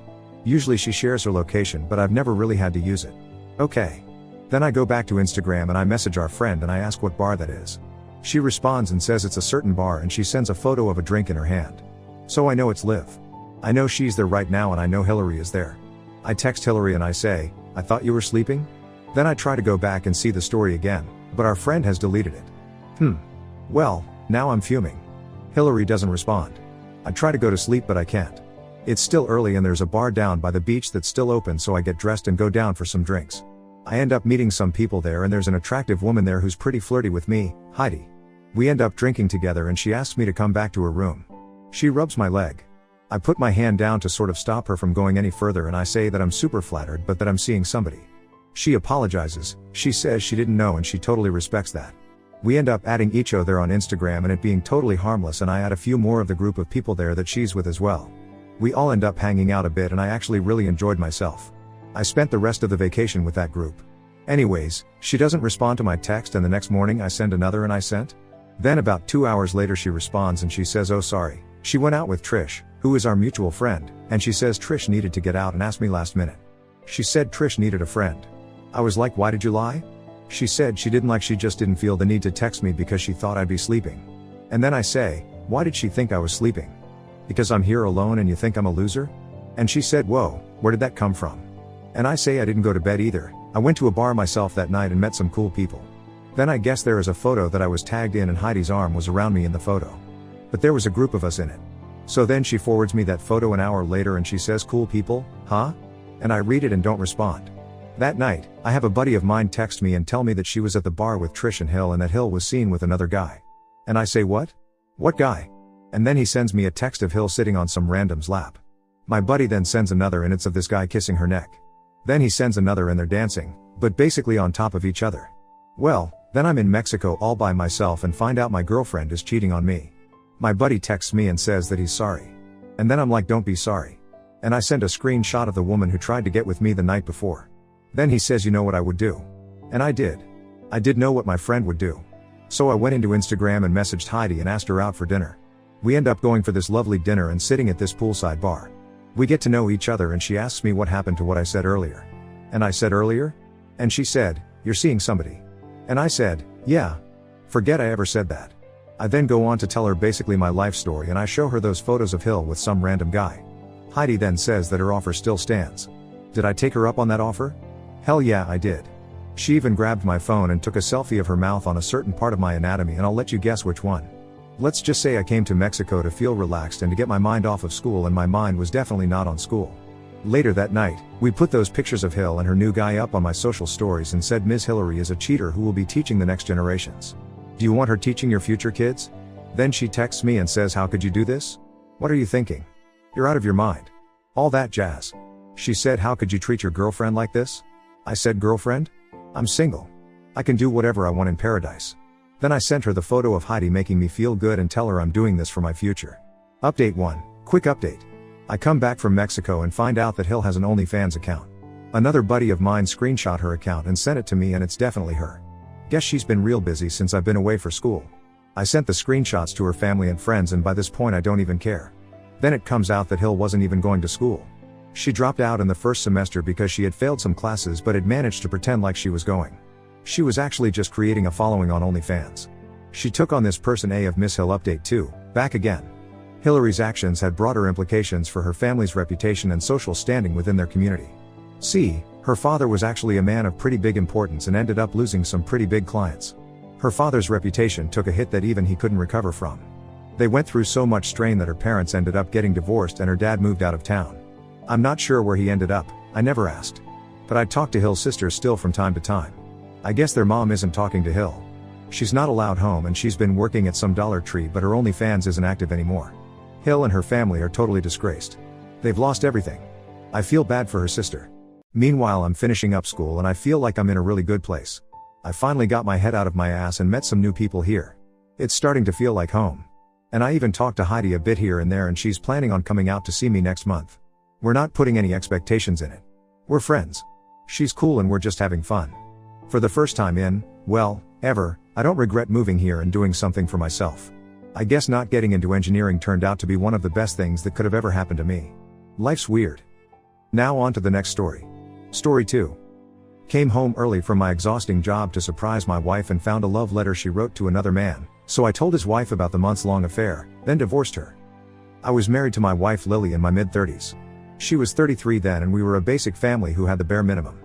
Usually she shares her location, but I've never really had to use it. Okay. Then I go back to Instagram and I message our friend and I ask what bar that is. She responds and says it's a certain bar and she sends a photo of a drink in her hand. So I know it's Liv. I know she's there right now and I know Hillary is there. I text Hillary and I say, I thought you were sleeping? Then I try to go back and see the story again, but our friend has deleted it. Well, now I'm fuming. Hillary doesn't respond. I try to go to sleep but I can't. It's still early and there's a bar down by the beach that's still open, so I get dressed and go down for some drinks. I end up meeting some people there and there's an attractive woman there who's pretty flirty with me, Heidi. We end up drinking together and she asks me to come back to her room. She rubs my leg. I put my hand down to sort of stop her from going any further and I say that I'm super flattered but that I'm seeing somebody. She apologizes, she says she didn't know and she totally respects that. We end up adding each other on Instagram and it being totally harmless, and I add a few more of the group of people there that she's with as well. We all end up hanging out a bit and I actually really enjoyed myself. I spent the rest of the vacation with that group. Anyways, she doesn't respond to my text and the next morning I send another and I sent. Then about 2 hours later she responds and she says, oh sorry, she went out with Trish, who is our mutual friend, and she says Trish needed to get out and asked me last minute. She said Trish needed a friend. I was like, why did you lie? She said she just didn't feel the need to text me because she thought I'd be sleeping. And then I say, why did she think I was sleeping? Because I'm here alone and you think I'm a loser? And she said, whoa, where did that come from? And I say I didn't go to bed either, I went to a bar myself that night and met some cool people. Then I guess there is a photo that I was tagged in and Heidi's arm was around me in the photo. But there was a group of us in it. So then she forwards me that photo an hour later and she says, cool people, huh? And I read it and don't respond. That night, I have a buddy of mine text me and tell me that she was at the bar with Trish and Hill and that Hill was seen with another guy. And I say what? What guy? And then he sends me a text of Hill sitting on some random's lap. My buddy then sends another and it's of this guy kissing her neck. Then he sends another and they're dancing, but basically on top of each other. Well, then I'm in Mexico all by myself and find out my girlfriend is cheating on me. My buddy texts me and says that he's sorry. And then I'm like, don't be sorry. And I send a screenshot of the woman who tried to get with me the night before. Then he says, you know what I would do? And I did. I did know what my friend would do. So I went into Instagram and messaged Heidi and asked her out for dinner. We end up going for this lovely dinner and sitting at this poolside bar. We get to know each other and she asks me what happened to what I said earlier. And I said earlier? And she said, you're seeing somebody. And I said, yeah. Forget I ever said that. I then go on to tell her basically my life story and I show her those photos of Hill with some random guy. Heidi then says that her offer still stands. Did I take her up on that offer? Hell yeah, I did. She even grabbed my phone and took a selfie of her mouth on a certain part of my anatomy and I'll let you guess which one. Let's just say I came to Mexico to feel relaxed and to get my mind off of school and my mind was definitely not on school. Later that night, we put those pictures of Hill and her new guy up on my social stories and said Ms. Hillary is a cheater who will be teaching the next generations. Do you want her teaching your future kids? Then she texts me and says, how could you do this? What are you thinking? You're out of your mind. All that jazz. She said, how could you treat your girlfriend like this? I said, girlfriend? I'm single. I can do whatever I want in paradise. Then I sent her the photo of Heidi making me feel good and tell her I'm doing this for my future. Update 1. Quick update. I come back from Mexico and find out that Hill has an OnlyFans account. Another buddy of mine screenshot her account and sent it to me and it's definitely her. Guess she's been real busy since I've been away for school. I sent the screenshots to her family and friends and by this point I don't even care. Then it comes out that Hill wasn't even going to school. She dropped out in the first semester because she had failed some classes but had managed to pretend like she was going. She was actually just creating a following on OnlyFans. She took on this person A of Miss Hill update 2, back again. Hillary's actions had broader implications for her family's reputation and social standing within their community. C. Her father was actually a man of pretty big importance and ended up losing some pretty big clients. Her father's reputation took a hit that even he couldn't recover from. They went through so much strain that her parents ended up getting divorced and her dad moved out of town. I'm not sure where he ended up, I never asked. But I talk to Hill's sisters still from time to time. I guess their mom isn't talking to Hill. She's not allowed home and she's been working at some Dollar Tree but her OnlyFans isn't active anymore. Hill and her family are totally disgraced. They've lost everything. I feel bad for her sister. Meanwhile I'm finishing up school and I feel like I'm in a really good place. I finally got my head out of my ass and met some new people here. It's starting to feel like home. And I even talked to Heidi a bit here and there and she's planning on coming out to see me next month. We're not putting any expectations in it. We're friends. She's cool and we're just having fun. For the first time in, well, ever, I don't regret moving here and doing something for myself. I guess not getting into engineering turned out to be one of the best things that could have ever happened to me. Life's weird. Now on to the next story. Story 2. Came home early from my exhausting job to surprise my wife and found a love letter she wrote to another man, so I told his wife about the months-long affair, then divorced her. I was married to my wife Lily in my mid-30s. She was 33 then and we were a basic family who had the bare minimum.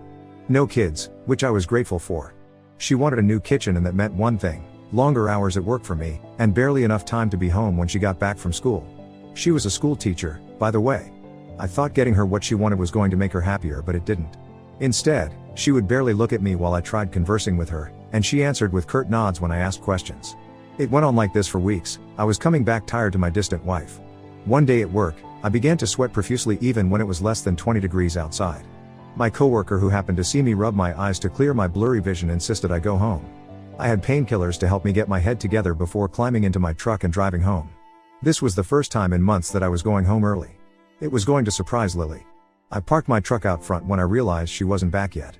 No kids, which I was grateful for. She wanted a new kitchen and that meant one thing, longer hours at work for me, and barely enough time to be home when she got back from school. She was a school teacher, by the way. I thought getting her what she wanted was going to make her happier but it didn't. Instead, she would barely look at me while I tried conversing with her, and she answered with curt nods when I asked questions. It went on like this for weeks. I was coming back tired to my distant wife. One day at work, I began to sweat profusely even when it was less than 20 degrees outside. My coworker who happened to see me rub my eyes to clear my blurry vision insisted I go home. I had painkillers to help me get my head together before climbing into my truck and driving home. This was the first time in months that I was going home early. It was going to surprise Lily. I parked my truck out front when I realized she wasn't back yet.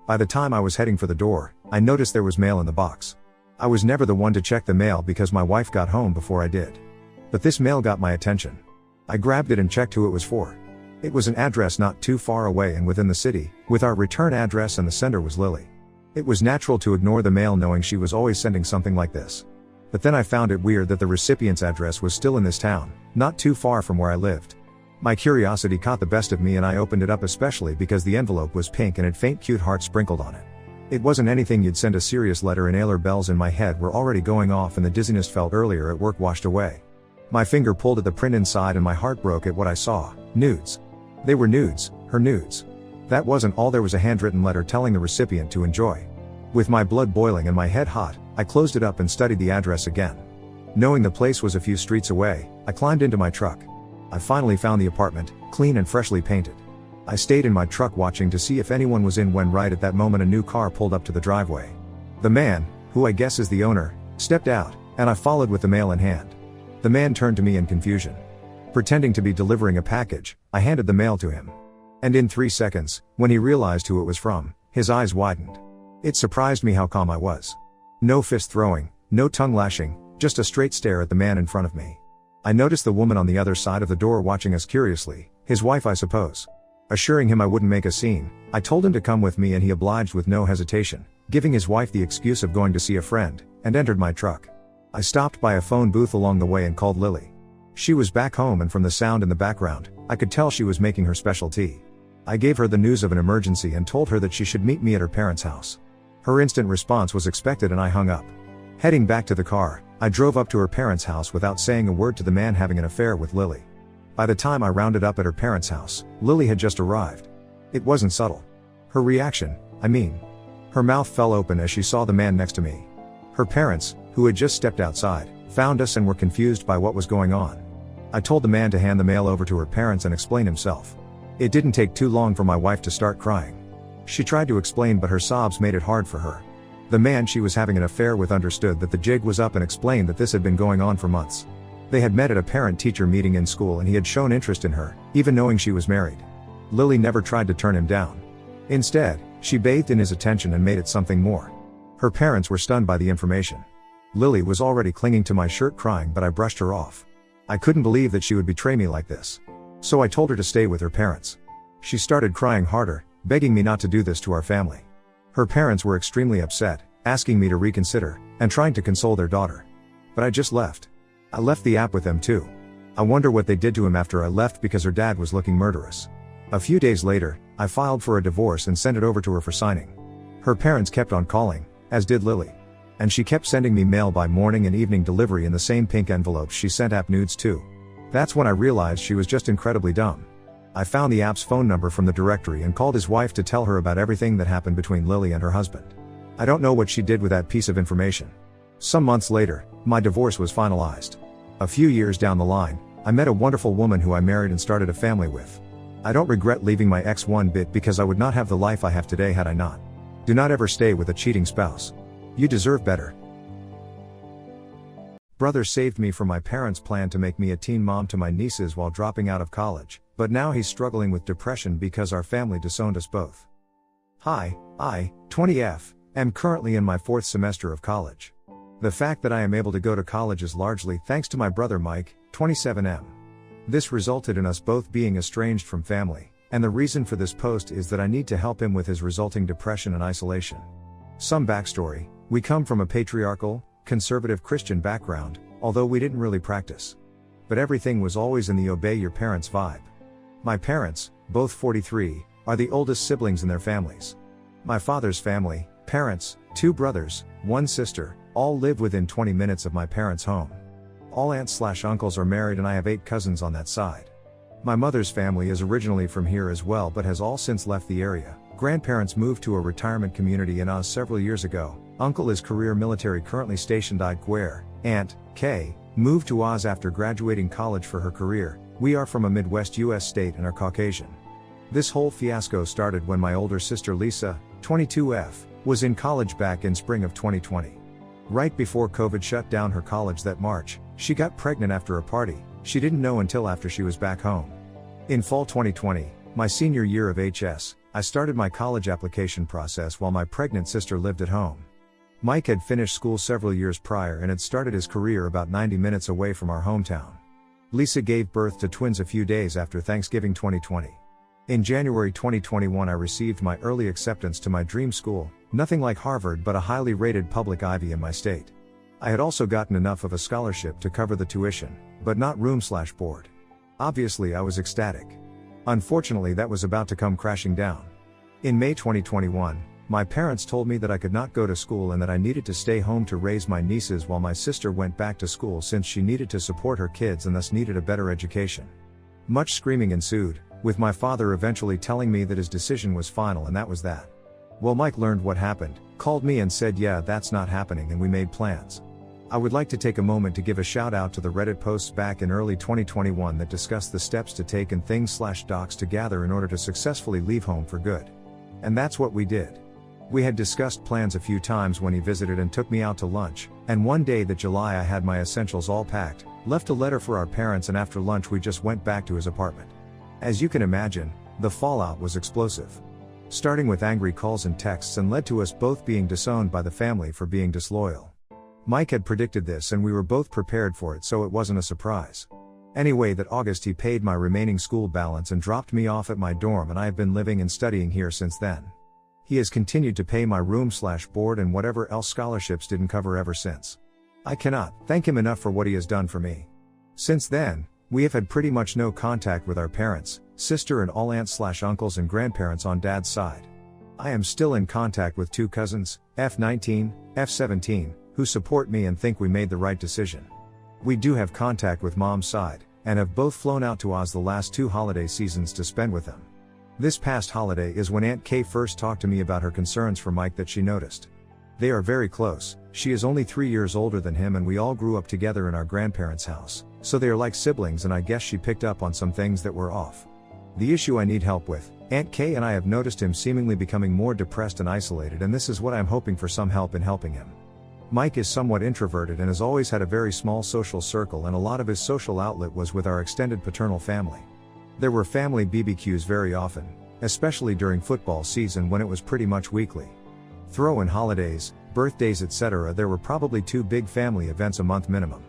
By the time I was heading for the door, I noticed there was mail in the box. I was never the one to check the mail because my wife got home before I did. But this mail got my attention. I grabbed it and checked who it was for. It was an address not too far away and within the city, with our return address, and the sender was Lily. It was natural to ignore the mail knowing she was always sending something like this. But then I found it weird that the recipient's address was still in this town, not too far from where I lived. My curiosity caught the best of me and I opened it up, especially because the envelope was pink and had faint cute hearts sprinkled on it. It wasn't anything you'd send a serious letter in. Ailer bells in my head were already going off and the dizziness felt earlier at work washed away. My finger pulled at the print inside and my heart broke at what I saw. Nudes. They were nudes, her nudes. That wasn't all, there was a handwritten letter telling the recipient to enjoy. With my blood boiling and my head hot, I closed it up and studied the address again. Knowing the place was a few streets away, I climbed into my truck. I finally found the apartment, clean and freshly painted. I stayed in my truck watching to see if anyone was in when right at that moment a new car pulled up to the driveway. The man, who I guess is the owner, stepped out, and I followed with the mail in hand. The man turned to me in confusion. Pretending to be delivering a package, I handed the mail to him. And in 3 seconds, when he realized who it was from, his eyes widened. It surprised me how calm I was. No fist throwing, no tongue lashing, just a straight stare at the man in front of me. I noticed the woman on the other side of the door watching us curiously, his wife I suppose. Assuring him I wouldn't make a scene, I told him to come with me and he obliged with no hesitation, giving his wife the excuse of going to see a friend, and entered my truck. I stopped by a phone booth along the way and called Lily. She was back home and from the sound in the background, I could tell she was making her special tea. I gave her the news of an emergency and told her that she should meet me at her parents' house. Her instant response was expected and I hung up. Heading back to the car, I drove up to her parents' house without saying a word to the man having an affair with Lily. By the time I rounded up at her parents' house, Lily had just arrived. It wasn't subtle. Her reaction, I mean. Her mouth fell open as she saw the man next to me. Her parents, who had just stepped outside, found us and were confused by what was going on. I told the man to hand the mail over to her parents and explain himself. It didn't take too long for my wife to start crying. She tried to explain but her sobs made it hard for her. The man she was having an affair with understood that the jig was up and explained that this had been going on for months. They had met at a parent-teacher meeting in school and he had shown interest in her, even knowing she was married. Lily never tried to turn him down. Instead, she bathed in his attention and made it something more. Her parents were stunned by the information. Lily was already clinging to my shirt crying but I brushed her off. I couldn't believe that she would betray me like this. So I told her to stay with her parents. She started crying harder, begging me not to do this to our family. Her parents were extremely upset, asking me to reconsider, and trying to console their daughter. But I just left. I left the app with them too. I wonder what they did to him after I left because her dad was looking murderous. A few days later, I filed for a divorce and sent it over to her for signing. Her parents kept on calling, as did Lily. And she kept sending me mail by morning and evening delivery in the same pink envelopes she sent app nudes too. That's when I realized she was just incredibly dumb. I found the app's phone number from the directory and called his wife to tell her about everything that happened between Lily and her husband. I don't know what she did with that piece of information. Some months later, my divorce was finalized. A few years down the line, I met a wonderful woman who I married and started a family with. I don't regret leaving my ex one bit because I would not have the life I have today had I not. Do not ever stay with a cheating spouse. You deserve better. Brother saved me from my parents' plan to make me a teen mom to my nieces while dropping out of college, but now he's struggling with depression because our family disowned us both. Hi, I, 20F, am currently in my 4th semester of college. The fact that I am able to go to college is largely thanks to my brother Mike, 27M. This resulted in us both being estranged from family, and the reason for this post is that I need to help him with his resulting depression and isolation. Some backstory: we come from a patriarchal, conservative Christian background, although we didn't really practice. But everything was always in the obey your parents vibe. My parents, both 43, are the oldest siblings in their families. My father's family, parents, 2 brothers, 1 sister, all live within 20 minutes of my parents' home. All aunts/uncles are married and I have 8 cousins on that side. My mother's family is originally from here as well but has all since left the area. Grandparents moved to a retirement community in Oz several years ago. Uncle is career military currently stationed at Guerre. Aunt, Kay, moved to Oz after graduating college for her career. We are from a Midwest US state and are Caucasian. This whole fiasco started when my older sister Lisa, 22F, was in college back in spring of 2020. Right before COVID shut down her college that March, she got pregnant after a party. She didn't know until after she was back home. In fall 2020, my senior year of HS, I started my college application process while my pregnant sister lived at home. Mike had finished school several years prior and had started his career about 90 minutes away from our hometown. Lisa gave birth to twins a few days after Thanksgiving 2020. In January 2021 I received my early acceptance to my dream school, nothing like Harvard but a highly rated public Ivy in my state. I had also gotten enough of a scholarship to cover the tuition, but not room/board. Obviously I was ecstatic. Unfortunately that was about to come crashing down. In May 2021, my parents told me that I could not go to school and that I needed to stay home to raise my nieces while my sister went back to school since she needed to support her kids and thus needed a better education. Much screaming ensued, with my father eventually telling me that his decision was final and that was that. Well, Mike learned what happened, called me and said yeah, that's not happening, and we made plans. I would like to take a moment to give a shout out to the Reddit posts back in early 2021 that discussed the steps to take and things/docs to gather in order to successfully leave home for good. And that's what we did. We had discussed plans a few times when he visited and took me out to lunch, and one day that July I had my essentials all packed, left a letter for our parents, and after lunch we just went back to his apartment. As you can imagine, the fallout was explosive. Starting with angry calls and texts and led to us both being disowned by the family for being disloyal. Mike had predicted this and we were both prepared for it, so it wasn't a surprise. Anyway, that August he paid my remaining school balance and dropped me off at my dorm, and I have been living and studying here since then. He has continued to pay my room/board and whatever else scholarships didn't cover ever since. I cannot thank him enough for what he has done for me. Since then, we have had pretty much no contact with our parents, sister and all aunts/uncles and grandparents on dad's side. I am still in contact with 2 cousins, F19, F17, who support me and think we made the right decision. We do have contact with mom's side, and have both flown out to Oz the last 2 holiday seasons to spend with them. This past holiday is when Aunt Kay first talked to me about her concerns for Mike that she noticed. They are very close, she is only 3 years older than him and we all grew up together in our grandparents' house, so they are like siblings, and I guess she picked up on some things that were off. The issue I need help with, Aunt Kay and I have noticed him seemingly becoming more depressed and isolated, and this is what I am hoping for some help in helping him. Mike is somewhat introverted and has always had a very small social circle, and a lot of his social outlet was with our extended paternal family. There were family BBQs very often, especially during football season when it was pretty much weekly. Throw in holidays, birthdays etc., there were probably 2 big family events a month minimum.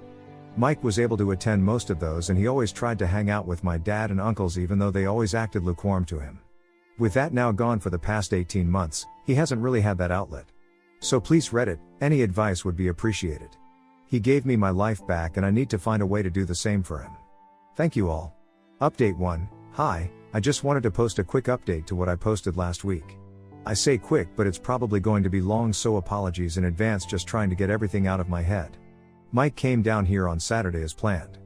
Mike was able to attend most of those, and he always tried to hang out with my dad and uncles even though they always acted lukewarm to him. With that now gone for the past 18 months, he hasn't really had that outlet. So please Reddit, any advice would be appreciated. He gave me my life back and I need to find a way to do the same for him. Thank you all. Update 1, hi, I just wanted to post a quick update to what I posted last week. I say quick but it's probably going to be long, so apologies in advance, just trying to get everything out of my head. Mike came down here on Saturday as planned.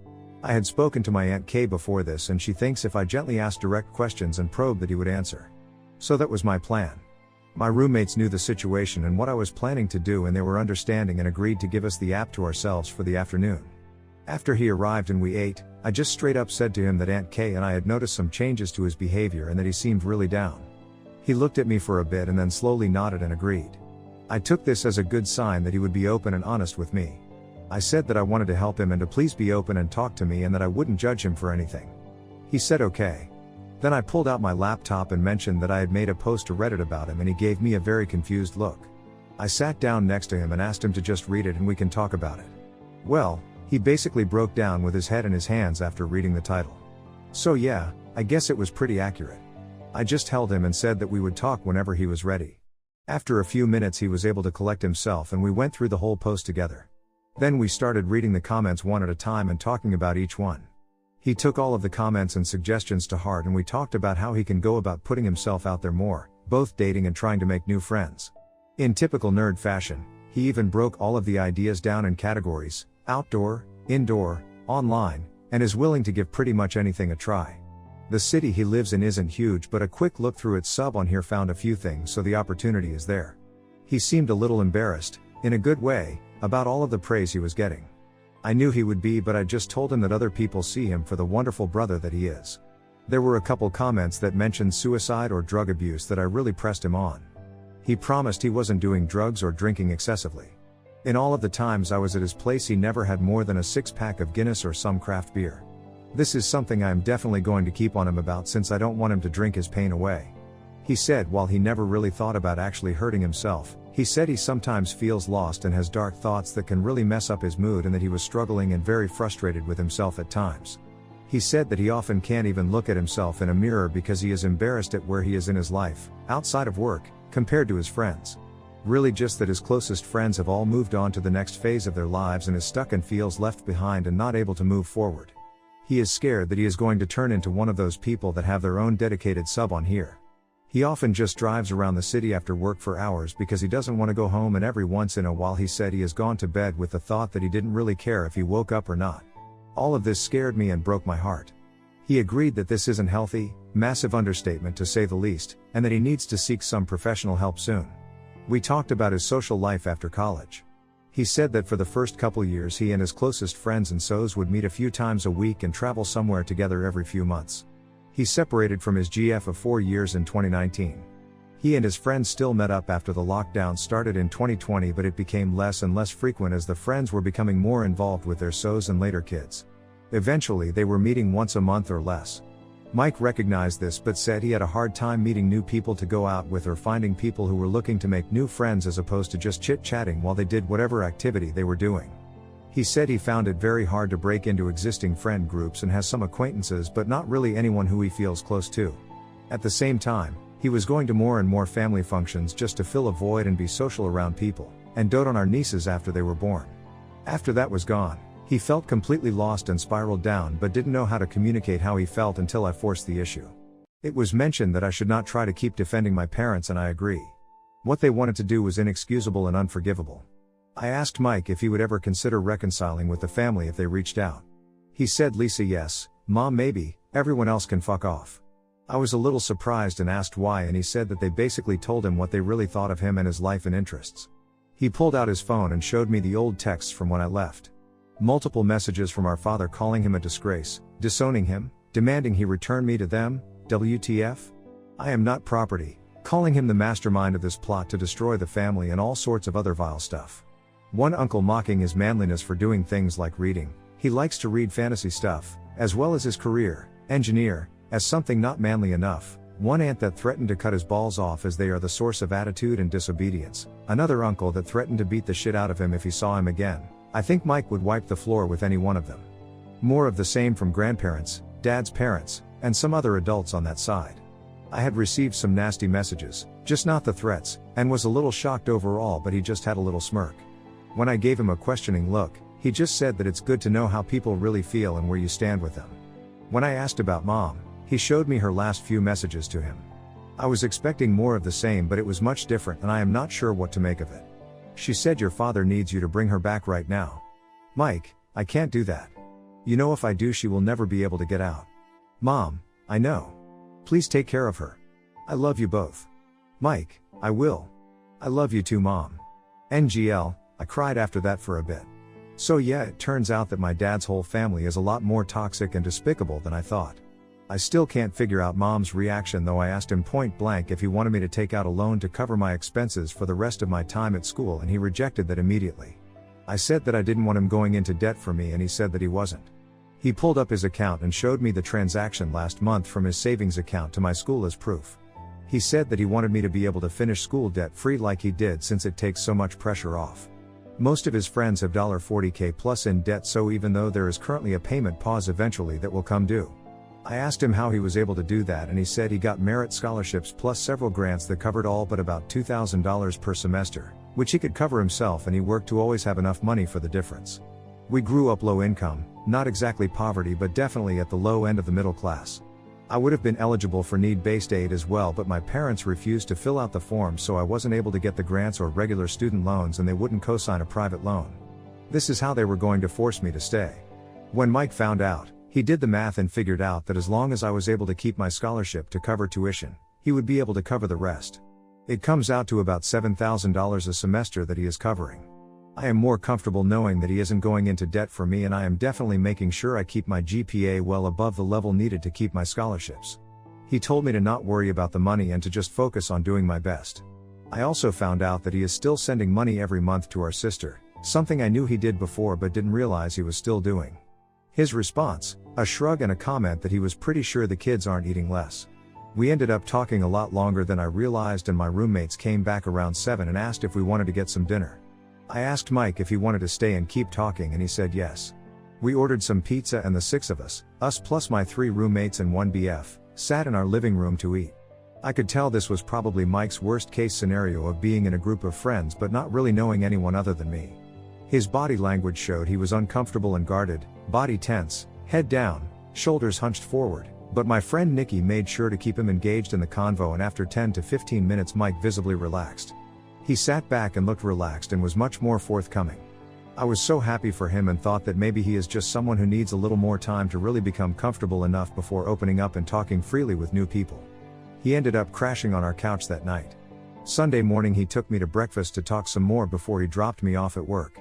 I had spoken to my Aunt Kay before this and she thinks if I gently asked direct questions and probed that he would answer. So that was my plan. My roommates knew the situation and what I was planning to do, and they were understanding and agreed to give us the app to ourselves for the afternoon. After he arrived and we ate, I just straight up said to him that Aunt Kay and I had noticed some changes to his behavior and that he seemed really down. He looked at me for a bit and then slowly nodded and agreed. I took this as a good sign that he would be open and honest with me. I said that I wanted to help him and to please be open and talk to me and that I wouldn't judge him for anything. He said okay. Then I pulled out my laptop and mentioned that I had made a post to Reddit about him, and he gave me a very confused look. I sat down next to him and asked him to just read it and we can talk about it. Well, he basically broke down with his head in his hands after reading the title. So yeah, I guess it was pretty accurate. I just held him and said that we would talk whenever he was ready. After a few minutes he was able to collect himself and we went through the whole post together. Then we started reading the comments one at a time and talking about each one. He took all of the comments and suggestions to heart and we talked about how he can go about putting himself out there more, both dating and trying to make new friends. In typical nerd fashion, he even broke all of the ideas down in categories: outdoor, indoor, online, and is willing to give pretty much anything a try. The city he lives in isn't huge, but a quick look through its sub on here found a few things, so the opportunity is there. He seemed a little embarrassed, in a good way, about all of the praise he was getting. I knew he would be, but I just told him that other people see him for the wonderful brother that he is. There were a couple comments that mentioned suicide or drug abuse that I really pressed him on. He promised he wasn't doing drugs or drinking excessively. In all of the times I was at his place he never had more than a 6-pack of Guinness or some craft beer. This is something I am definitely going to keep on him about since I don't want him to drink his pain away. He said while he never really thought about actually hurting himself, he said he sometimes feels lost and has dark thoughts that can really mess up his mood and that he was struggling and very frustrated with himself at times. He said that he often can't even look at himself in a mirror because he is embarrassed at where he is in his life, outside of work, compared to his friends. Really just that his closest friends have all moved on to the next phase of their lives and is stuck and feels left behind and not able to move forward. He is scared that he is going to turn into one of those people that have their own dedicated sub on here. He often just drives around the city after work for hours because he doesn't want to go home, and every once in a while he said he has gone to bed with the thought that he didn't really care if he woke up or not. All of this scared me and broke my heart. He agreed that this isn't healthy, massive understatement to say the least, and that he needs to seek some professional help soon. We talked about his social life after college. He said that for the first couple years he and his closest friends and so's would meet a few times a week and travel somewhere together every few months. He separated from his GF of 4 years in 2019. He and his friends still met up after the lockdown started in 2020, but it became less and less frequent as the friends were becoming more involved with their so's and later kids. Eventually they were meeting once a month or less. Mike recognized this but said he had a hard time meeting new people to go out with or finding people who were looking to make new friends as opposed to just chit-chatting while they did whatever activity they were doing. He said he found it very hard to break into existing friend groups and has some acquaintances but not really anyone who he feels close to. At the same time, he was going to more and more family functions just to fill a void and be social around people, and dote on our nieces after they were born. After that was gone, he felt completely lost and spiraled down but didn't know how to communicate how he felt until I forced the issue. It was mentioned that I should not try to keep defending my parents, and I agree. What they wanted to do was inexcusable and unforgivable. I asked Mike if he would ever consider reconciling with the family if they reached out. He said Lisa yes, Mom maybe, everyone else can fuck off. I was a little surprised and asked why, and he said that they basically told him what they really thought of him and his life and interests. He pulled out his phone and showed me the old texts from when I left. Multiple messages from our father calling him a disgrace, disowning him, demanding he return me to them, WTF? I am not property, calling him the mastermind of this plot to destroy the family and all sorts of other vile stuff. One uncle mocking his manliness for doing things like reading, he likes to read fantasy stuff, as well as his career, engineer, as something not manly enough. One aunt that threatened to cut his balls off as they are the source of attitude and disobedience. Another uncle that threatened to beat the shit out of him if he saw him again. I think Mike would wipe the floor with any one of them. More of the same from grandparents, dad's parents, and some other adults on that side. I had received some nasty messages, just not the threats, and was a little shocked overall, but he just had a little smirk. When I gave him a questioning look, he just said that it's good to know how people really feel and where you stand with them. When I asked about Mom, he showed me her last few messages to him. I was expecting more of the same, but it was much different and I am not sure what to make of it. She said your father needs you to bring her back right now. Mike, I can't do that. You know if I do she will never be able to get out. Mom, I know. Please take care of her. I love you both. Mike, I will. I love you too Mom. NGL, I cried after that for a bit. So yeah, it turns out that my dad's whole family is a lot more toxic and despicable than I thought. I still can't figure out Mom's reaction though. I asked him point blank if he wanted me to take out a loan to cover my expenses for the rest of my time at school and he rejected that immediately. I said that I didn't want him going into debt for me and he said that he wasn't. He pulled up his account and showed me the transaction last month from his savings account to my school as proof. He said that he wanted me to be able to finish school debt free like he did since it takes so much pressure off. Most of his friends have $40K plus in debt, so even though there is currently a payment pause eventually that will come due. I asked him how he was able to do that and he said he got merit scholarships plus several grants that covered all but about $2,000 per semester, which he could cover himself, and he worked to always have enough money for the difference. We grew up low income, not exactly poverty but definitely at the low end of the middle class. I would have been eligible for need-based aid as well, but my parents refused to fill out the form, so I wasn't able to get the grants or regular student loans, and they wouldn't co-sign a private loan. This is how they were going to force me to stay. When Mike found out, he did the math and figured out that as long as I was able to keep my scholarship to cover tuition, he would be able to cover the rest. It comes out to about $7,000 a semester that he is covering. I am more comfortable knowing that he isn't going into debt for me, and I am definitely making sure I keep my GPA well above the level needed to keep my scholarships. He told me to not worry about the money and to just focus on doing my best. I also found out that he is still sending money every month to our sister, something I knew he did before but didn't realize he was still doing. His response, a shrug and a comment that he was pretty sure the kids aren't eating less. We ended up talking a lot longer than I realized, and my roommates came back around 7 and asked if we wanted to get some dinner. I asked Mike if he wanted to stay and keep talking, and he said yes. We ordered some pizza, and the 6 of us plus my 3 roommates and 1 BF, sat in our living room to eat. I could tell this was probably Mike's worst case scenario of being in a group of friends but not really knowing anyone other than me. His body language showed he was uncomfortable and guarded, body tense, head down, shoulders hunched forward, but my friend Nikki made sure to keep him engaged in the convo, and after 10 to 15 minutes Mike visibly relaxed. He sat back and looked relaxed and was much more forthcoming. I was so happy for him and thought that maybe he is just someone who needs a little more time to really become comfortable enough before opening up and talking freely with new people. He ended up crashing on our couch that night. Sunday morning he took me to breakfast to talk some more before he dropped me off at work.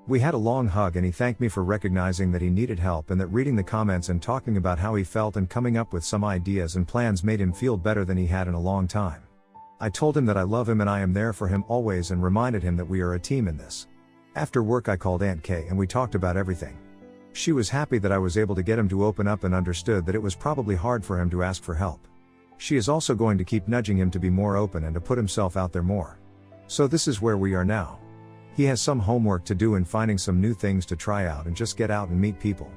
We had a long hug and he thanked me for recognizing that he needed help, and that reading the comments and talking about how he felt and coming up with some ideas and plans made him feel better than he had in a long time. I told him that I love him and I am there for him always, and reminded him that we are a team in this. After work I called Aunt Kay and we talked about everything. She was happy that I was able to get him to open up and understood that it was probably hard for him to ask for help. She is also going to keep nudging him to be more open and to put himself out there more. So this is where we are now. He has some homework to do in finding some new things to try out and just get out and meet people.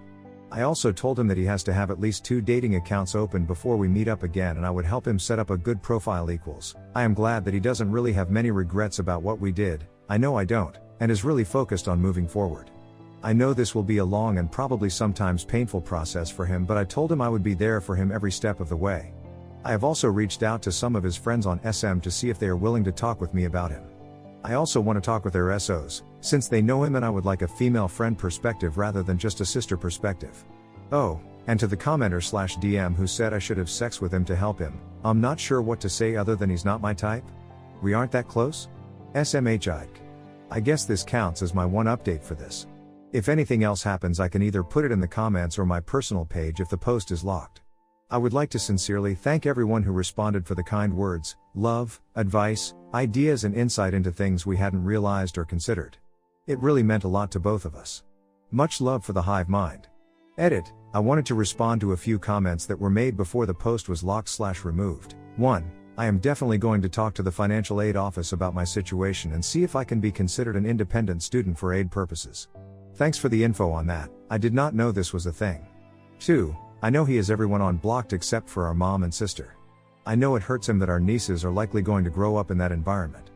I also told him that he has to have at least 2 dating accounts open before we meet up again, and I would help him set up a good profile equals. I am glad that he doesn't really have many regrets about what we did, I know I don't, and is really focused on moving forward. I know this will be a long and probably sometimes painful process for him, but I told him I would be there for him every step of the way. I have also reached out to some of his friends on SM to see if they are willing to talk with me about him. I also want to talk with their SOs, since they know him, and I would like a female friend perspective rather than just a sister perspective. Oh, and to the commenter/DM who said I should have sex with him to help him, I'm not sure what to say other than he's not my type. We aren't that close? SMH. I guess this counts as my one update for this. If anything else happens I can either put it in the comments or my personal page if the post is locked. I would like to sincerely thank everyone who responded for the kind words, love, advice, ideas and insight into things we hadn't realized or considered. It really meant a lot to both of us. Much love for the hive mind. Edit. I wanted to respond to a few comments that were made before the post was locked/removed. 1. I am definitely going to talk to the financial aid office about my situation and see if I can be considered an independent student for aid purposes. Thanks for the info on that, I did not know this was a thing. 2. I know he has everyone on blocked except for our mom and sister. I know it hurts him that our nieces are likely going to grow up in that environment.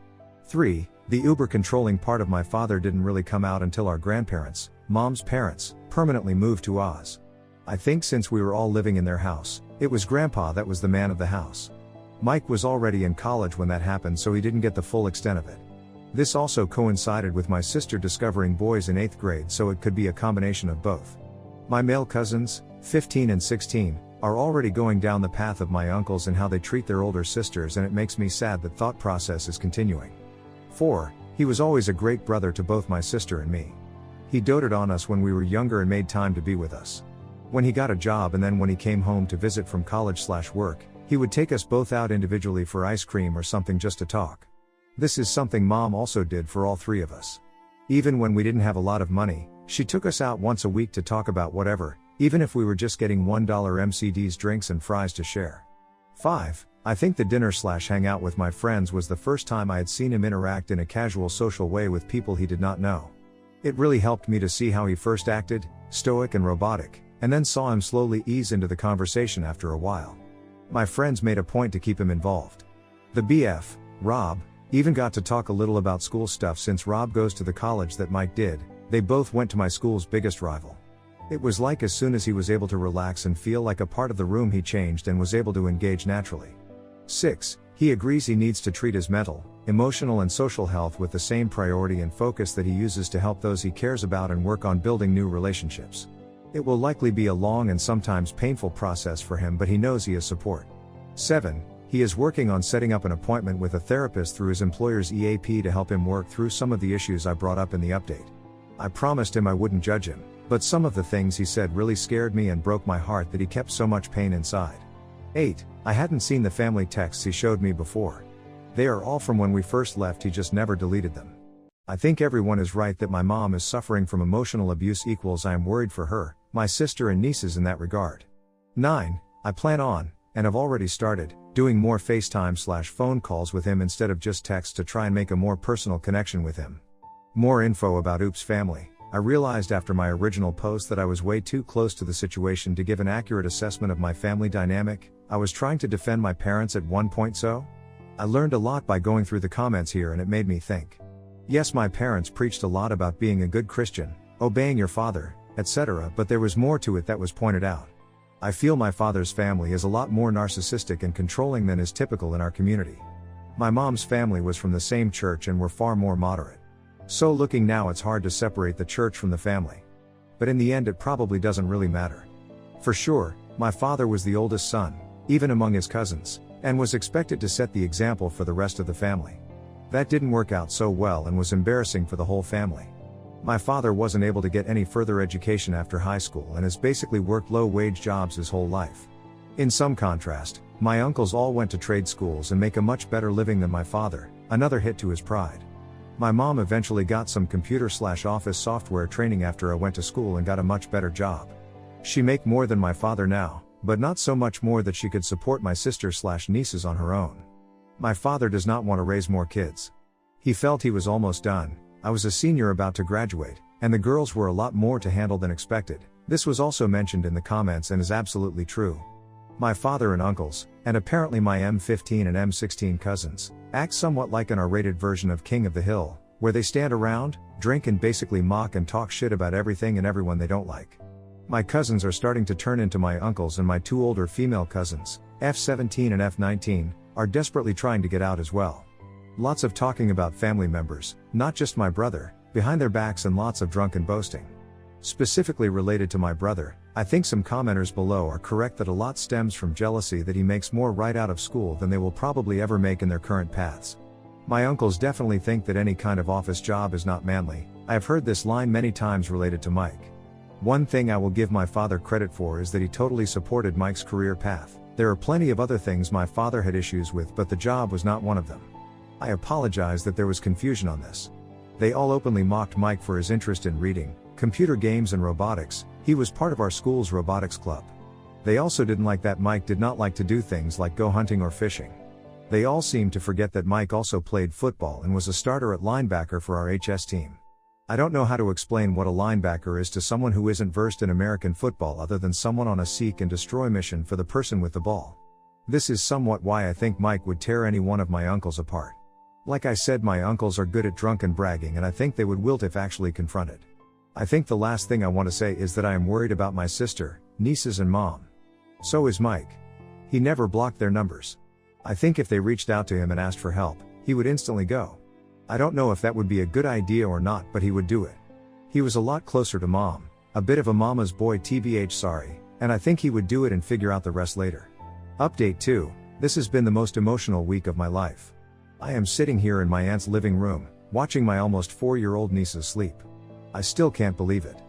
3. The uber controlling part of my father didn't really come out until our grandparents, mom's parents, permanently moved to Oz. I think since we were all living in their house, it was grandpa that was the man of the house. Mike was already in college when that happened, so he didn't get the full extent of it. This also coincided with my sister discovering boys in 8th grade, so it could be a combination of both. My male cousins, 15 and 16, are already going down the path of my uncles and how they treat their older sisters, and it makes me sad that thought process is continuing. 4. He was always a great brother to both my sister and me. He doted on us when we were younger and made time to be with us. When he got a job and then when he came home to visit from college/work, he would take us both out individually for ice cream or something just to talk. This is something mom also did for all 3 of us. Even when we didn't have a lot of money, she took us out once a week to talk about whatever, even if we were just getting $1 MCD's drinks and fries to share. 5. I think the dinner/hangout with my friends was the first time I had seen him interact in a casual social way with people he did not know. It really helped me to see how he first acted, stoic and robotic, and then saw him slowly ease into the conversation after a while. My friends made a point to keep him involved. The BF, Rob, even got to talk a little about school stuff since Rob goes to the college that Mike did. They both went to my school's biggest rival. It was like as soon as he was able to relax and feel like a part of the room, he changed and was able to engage naturally. 6. He agrees he needs to treat his mental, emotional and social health with the same priority and focus that he uses to help those he cares about and work on building new relationships. It will likely be a long and sometimes painful process for him, but he knows he has support. 7. He is working on setting up an appointment with a therapist through his employer's EAP to help him work through some of the issues I brought up in the update. I promised him I wouldn't judge him, but some of the things he said really scared me and broke my heart that he kept so much pain inside. 8. I hadn't seen the family texts he showed me before. They are all from when we first left, he just never deleted them. I think everyone is right that my mom is suffering from emotional abuse equals I am worried for her, my sister and nieces in that regard. 9. I plan on, and have already started, doing more FaceTime/phone calls with him instead of just text to try and make a more personal connection with him. More info about Oops family. I realized after my original post that I was way too close to the situation to give an accurate assessment of my family dynamic. I was trying to defend my parents at one point, so I learned a lot by going through the comments here, and it made me think. Yes, my parents preached a lot about being a good Christian, obeying your father, etc., but there was more to it that was pointed out. I feel my father's family is a lot more narcissistic and controlling than is typical in our community. My mom's family was from the same church and were far more moderate. So looking now, it's hard to separate the church from the family. But in the end, it probably doesn't really matter. For sure, my father was the oldest son, even among his cousins, and was expected to set the example for the rest of the family. That didn't work out so well and was embarrassing for the whole family. My father wasn't able to get any further education after high school and has basically worked low-wage jobs his whole life. In some contrast, my uncles all went to trade schools and make a much better living than my father, another hit to his pride. My mom eventually got some computer/office software training after I went to school and got a much better job. She make more than my father now, but not so much more that she could support my sister/nieces on her own. My father does not want to raise more kids. He felt he was almost done. I was a senior about to graduate, and the girls were a lot more to handle than expected. This was also mentioned in the comments and is absolutely true. My father and uncles, and apparently my M15 and M16 cousins, act somewhat like an R-rated version of King of the Hill, where they stand around, drink and basically mock and talk shit about everything and everyone they don't like. My cousins are starting to turn into my uncles, and my two older female cousins, F17 and F19, are desperately trying to get out as well. Lots of talking about family members, not just my brother, behind their backs, and lots of drunken boasting. Specifically related to my brother, I think some commenters below are correct that a lot stems from jealousy that he makes more right out of school than they will probably ever make in their current paths. My uncles definitely think that any kind of office job is not manly. I have heard this line many times related to Mike. One thing I will give my father credit for is that he totally supported Mike's career path. There are plenty of other things my father had issues with, but the job was not one of them. I apologize that there was confusion on this. They all openly mocked Mike for his interest in reading, computer games and robotics. He was part of our school's robotics club. They also didn't like that Mike did not like to do things like go hunting or fishing. They all seemed to forget that Mike also played football and was a starter at linebacker for our HS team. I don't know how to explain what a linebacker is to someone who isn't versed in American football other than someone on a seek and destroy mission for the person with the ball. This is somewhat why I think Mike would tear any one of my uncles apart. Like I said, my uncles are good at drunken bragging, and I think they would wilt if actually confronted. I think the last thing I want to say is that I am worried about my sister, nieces and mom. So is Mike. He never blocked their numbers. I think if they reached out to him and asked for help, he would instantly go. I don't know if that would be a good idea or not, but he would do it. He was a lot closer to mom, a bit of a mama's boy tbh sorry, and I think he would do it and figure out the rest later. Update 2. This has been the most emotional week of my life. I am sitting here in my aunt's living room, watching my almost 4-year-old nieces sleep. I still can't believe it.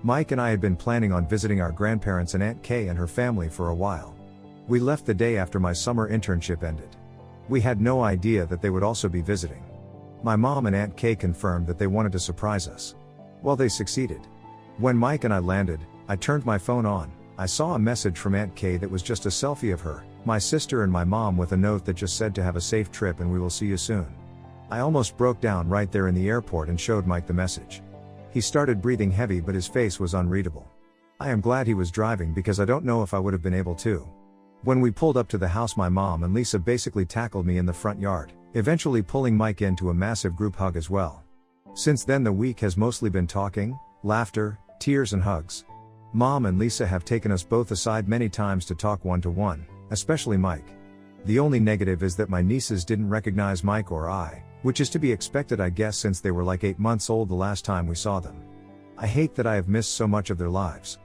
Mike and I had been planning on visiting our grandparents and Aunt Kay and her family for a while. We left the day after my summer internship ended. We had no idea that they would also be visiting. My mom and Aunt Kay confirmed that they wanted to surprise us. Well, they succeeded. When Mike and I landed, I turned my phone on. I saw a message from Aunt Kay that was just a selfie of her, my sister and my mom with a note that just said to have a safe trip and we will see you soon. I almost broke down right there in the airport and showed Mike the message. He started breathing heavy, but his face was unreadable. I am glad he was driving because I don't know if I would have been able to. When we pulled up to the house, my mom and Lisa basically tackled me in the front yard, eventually pulling Mike into a massive group hug as well. Since then the week has mostly been talking, laughter, tears and hugs. Mom and Lisa have taken us both aside many times to talk one-to-one, especially Mike. The only negative is that my nieces didn't recognize Mike or I, which is to be expected I guess since they were like 8 months old the last time we saw them. I hate that I have missed so much of their lives.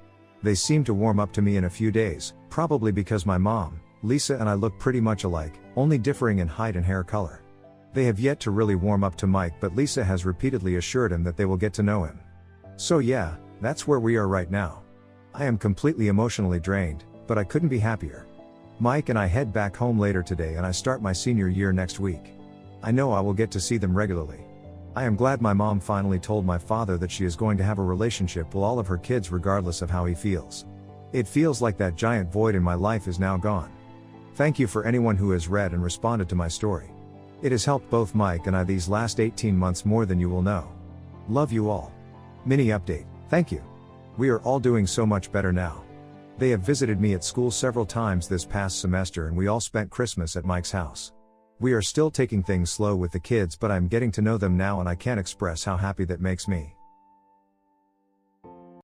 They seem to warm up to me in a few days, probably because my mom, Lisa and I look pretty much alike, only differing in height and hair color. They have yet to really warm up to Mike, but Lisa has repeatedly assured him that they will get to know him. So yeah, that's where we are right now. I am completely emotionally drained, but I couldn't be happier. Mike and I head back home later today and I start my senior year next week. I know I will get to see them regularly. I am glad my mom finally told my father that she is going to have a relationship with all of her kids regardless of how he feels. It feels like that giant void in my life is now gone. Thank you for anyone who has read and responded to my story. It has helped both Mike and I these last 18 months more than you will know. Love you all. Mini update, thank you. We are all doing so much better now. They have visited me at school several times this past semester and we all spent Christmas at Mike's house. We are still taking things slow with the kids, but I'm getting to know them now and I can't express how happy that makes me.